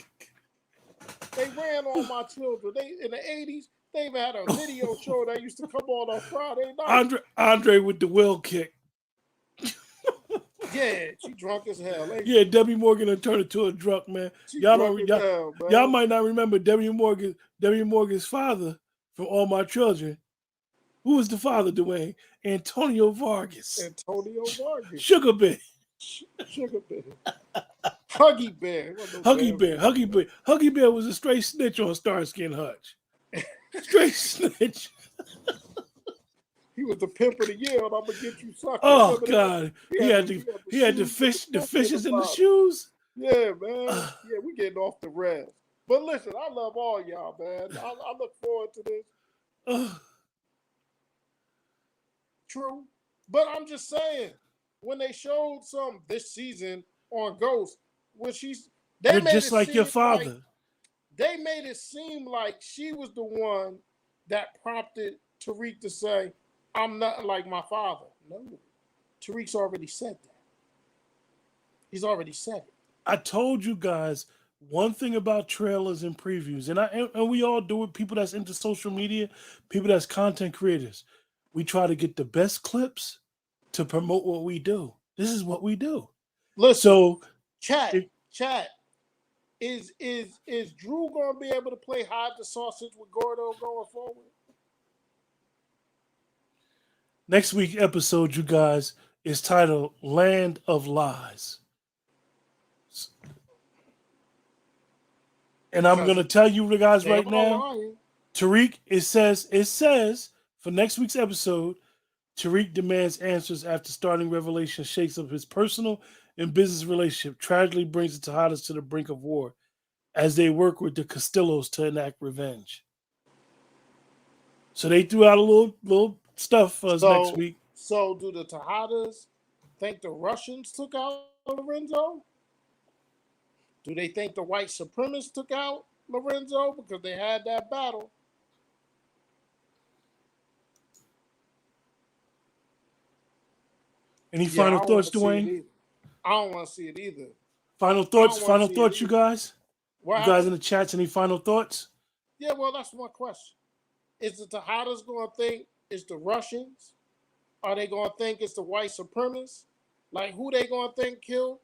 B: They ran on my children. They in the 80s. They even had a video show that used to come on Friday night.
A: Andre with the will kick.
B: Yeah, she drunk as hell, ain't
A: Yeah,
B: she?
A: Debbie Morgan done turned into a drunk man.
B: She
A: Y'all
B: drunk
A: don't
B: as hell,
A: y'all
B: man.
A: might not remember Debbie Morgan. Debbie Morgan's father from All My Children. Who was the father, Dwayne? Antonio Vargas.
B: Antonio Vargas.
A: Sugar Bear.
B: Sugar Bear. Huggy Bear. What no
A: Huggy
B: damn
A: Bear.
B: Huggy
A: Huggy
B: Bear.
A: Bear. Huggy Bear was a straight snitch on Starsky and Hutch. Straight snitch.
B: He was the pimp of the year, and I'm gonna get you sucker.
A: Oh
B: Remember that?
A: God.
B: He
A: He
B: had
A: had
B: the
A: the
B: he had the
A: he had
B: shoes with the
A: the
B: pimp in the
A: fishes in the
B: bottom.
A: shoes.
B: Yeah, man. Yeah, we getting off the rails. But listen, I love all y'all, man. I look forward to this.
A: Ugh.
B: True. But I'm just saying, when they showed some this season on Ghost, when they
A: You're
B: made
A: just
B: it
A: like your
B: seem like
A: father.
B: she was the one that prompted Tariq to say, I'm not like my father. No. Tariq's already said that. He's already said it.
A: I told you guys one thing about trailers and previews, and we all do it. People that's into social media, people that's content creators, we try to get the best clips to promote what we do. This is what we do.
B: Listen,
A: So,
B: chat,
A: if,
B: chat. Is Drew gonna be able to play hide the sausage with Gordo going forward?
A: next week's episode, you guys, is titled "Land of Lies," and I'm
B: Because
A: gonna tell you guys
B: they
A: right
B: all
A: now,
B: lying.
A: Tariq. It says for next week's episode. Tariq demands answers after starting revelation shakes up his personal and business relationship, tragically brings the Tejadas to the brink of war as they work with the Castillos to enact revenge. So they threw out a little stuff for us next
B: So
A: week.
B: so do the Tejadas think the Russians took out Lorenzo? Do they think the white supremacists took out Lorenzo because they had that battle?
A: Any
B: Yeah,
A: final
B: I don't want
A: thoughts,
B: to see it
A: Dwayne?
B: either. I don't want to see it either.
A: Final
B: I
A: thoughts,
B: don't want to
A: final
B: see it
A: thoughts, you
B: either.
A: guys?
B: What
A: You guys
B: happened?
A: in the chats, any final thoughts?
B: Yeah, well, that's one question. Is the Tejadas going to think it's the Russians? Are they going to think it's the white supremacists? Like, who they going to think killed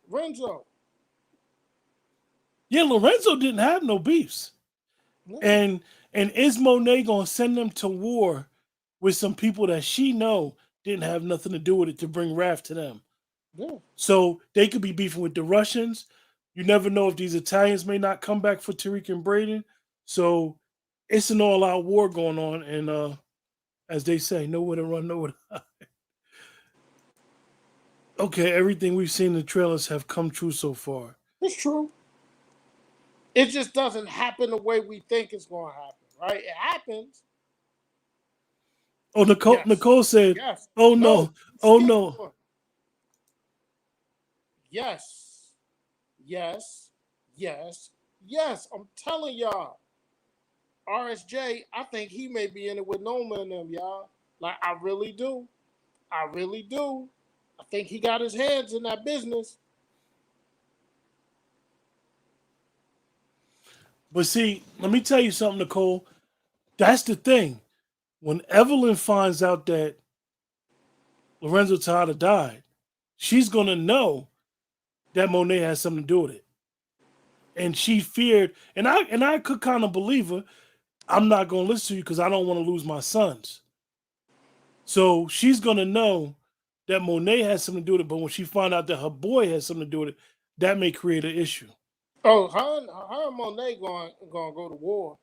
B: Renzo?
A: Yeah, Lorenzo didn't have no beefs.
B: No.
A: And is Monet gonna send them to war with some people that she know didn't have nothing to do with it to bring wrath to them?
B: Yeah.
A: So they could be beefing with the Russians. You never know if these Italians may not come back for Tariq and Brayden. So it's an all-out war going on, and as they say, nowhere to run, nowhere to hide. Okay, everything we've seen in the trailers have come true so far.
B: It's true. It just doesn't happen the way we think it's going to happen, right? It happens.
A: Oh, Nicole,
B: Yes.
A: Nicole said,
B: Yes.
A: "Oh
B: No.
A: no,
B: You
A: oh
B: skipped
A: no."
B: one. Yes. Yes. Yes. Yes. I'm telling y'all. RSJ, I think he may be in it with Noma and them, y'all. Like, I really do. I really do. I think he got his hands in that business.
A: But see, let me tell you something, Nicole. That's the thing. When Evelyn finds out that Lorenzo Tejada died, she's gonna know that Monet has something to do with it. And she feared, and I could kind of believe her. I'm not gonna listen to you because I don't want to lose my sons. So she's gonna know that Monet has something to do with it. But when she found out that her boy has something to do with it, that may create an issue.
B: Oh, her and Monet going to go to war.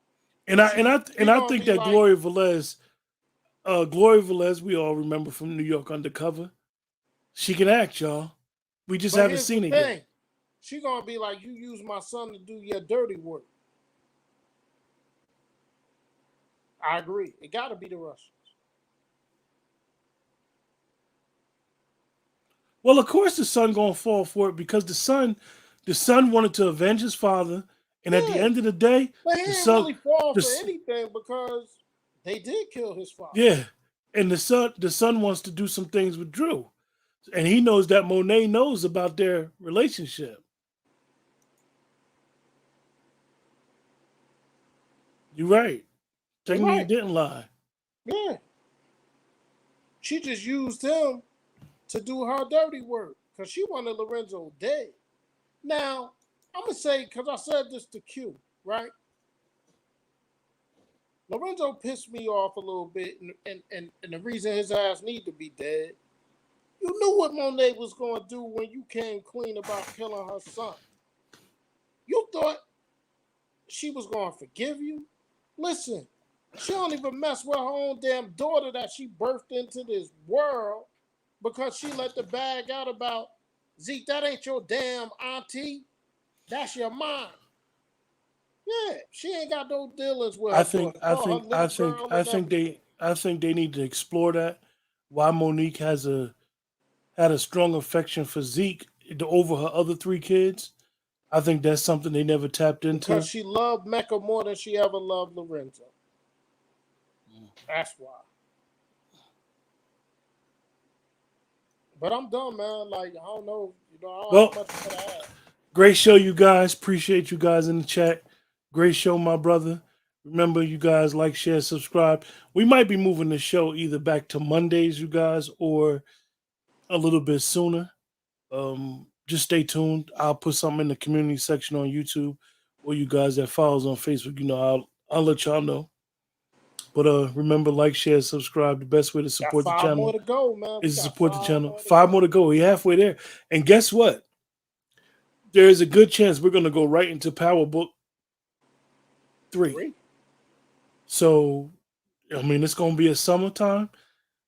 A: And I and
B: She
A: I
B: she
A: and I
B: gonna
A: think
B: be
A: that
B: like,
A: Gloria Velez, we all remember from New York Undercover. She can act, y'all. We just
B: but
A: haven't
B: here's the
A: seen it yet.
B: thing. She gonna be like, you use my son to do your dirty work. I agree. It got to be the Russians.
A: Well, of course the son gonna fall for it because the son wanted to avenge his father, and at the
B: Yeah,
A: end of the day,
B: but he
A: the
B: didn't
A: son,
B: really fall
A: the
B: for
A: s-
B: anything because they did kill his father.
A: yeah, and the son wants to do some things with Drew, and he knows that Monet knows about their relationship. You're right.
B: You're
A: Technically, he
B: right.
A: didn't lie.
B: Yeah, she just used him to do her dirty work because she wanted Lorenzo dead. Now, I'm gonna say because I said this to Q, right? Lorenzo pissed me off a little bit, and the reason his ass need to be dead. You knew what Monet was gonna do when you came clean about killing her son. You thought she was gonna forgive you? Listen, she don't even mess with her own damn daughter that she birthed into this world because she let the bag out about Zeke. That ain't your damn auntie. That's your mom. Yeah, she ain't got no dealings with
A: I
B: her
A: think
B: daughter.
A: I
B: Call
A: think
B: her
A: I
B: little
A: think
B: girl
A: I
B: and
A: think
B: everything.
A: they need to explore that. Why Monique had a strong affection for Zeke over her other three kids. I think that's something they never tapped
B: Because
A: into.
B: she loved Mecca more than she ever loved Lorenzo. That's why. But I'm done, man. Like, I don't know. I don't have
A: Well,
B: much more to add.
A: great show, you guys. Appreciate you guys in the chat. Great show, my brother. Remember, you guys like, share, subscribe. We might be moving the show either back to Mondays, you guys, or a little bit sooner. Just stay tuned. I'll put something in the community section on YouTube, or you guys that follows on Facebook. I'll let y'all know. But remember, like, share, subscribe. The best way to
B: Got
A: support the
B: 5 more
A: channel
B: to go, man. We
A: is to
B: got
A: support the
B: 5
A: channel.
B: more to
A: 5 more
B: go.
A: to go. We're halfway there. And guess what? There is a good chance we're gonna go right into Power Book 3.
B: 3.
A: So I mean, it's gonna be a summertime.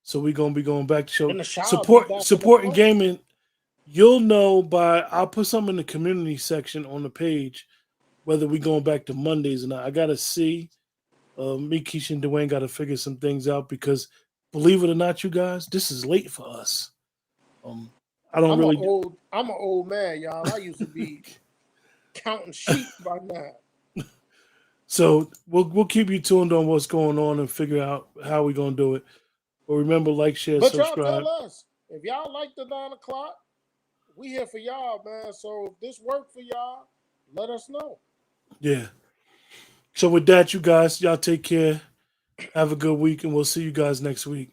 A: So we're gonna be going back to show
B: And the shot will be
A: support
B: back in the
A: support and
B: flow.
A: gaming. You'll know by I'll put something in the community section on the page whether we going back to Mondays or not. I gotta see. Me, Keisha, and Dwayne got to figure some things out because, believe it or not, you guys, this is late for us. Um, I don't really.
B: I'm an old man, y'all. I used to be counting sheep by now.
A: So we'll keep you tuned on what's going on and figure out how we're gonna do it. But remember, like, share,
B: But y'all tell
A: subscribe.
B: us if y'all like the 9 o'clock. We here for y'all, man. So if this worked for y'all, let us know.
A: Yeah. So with that, you guys, y'all take care. Have a good week, and we'll see you guys next week.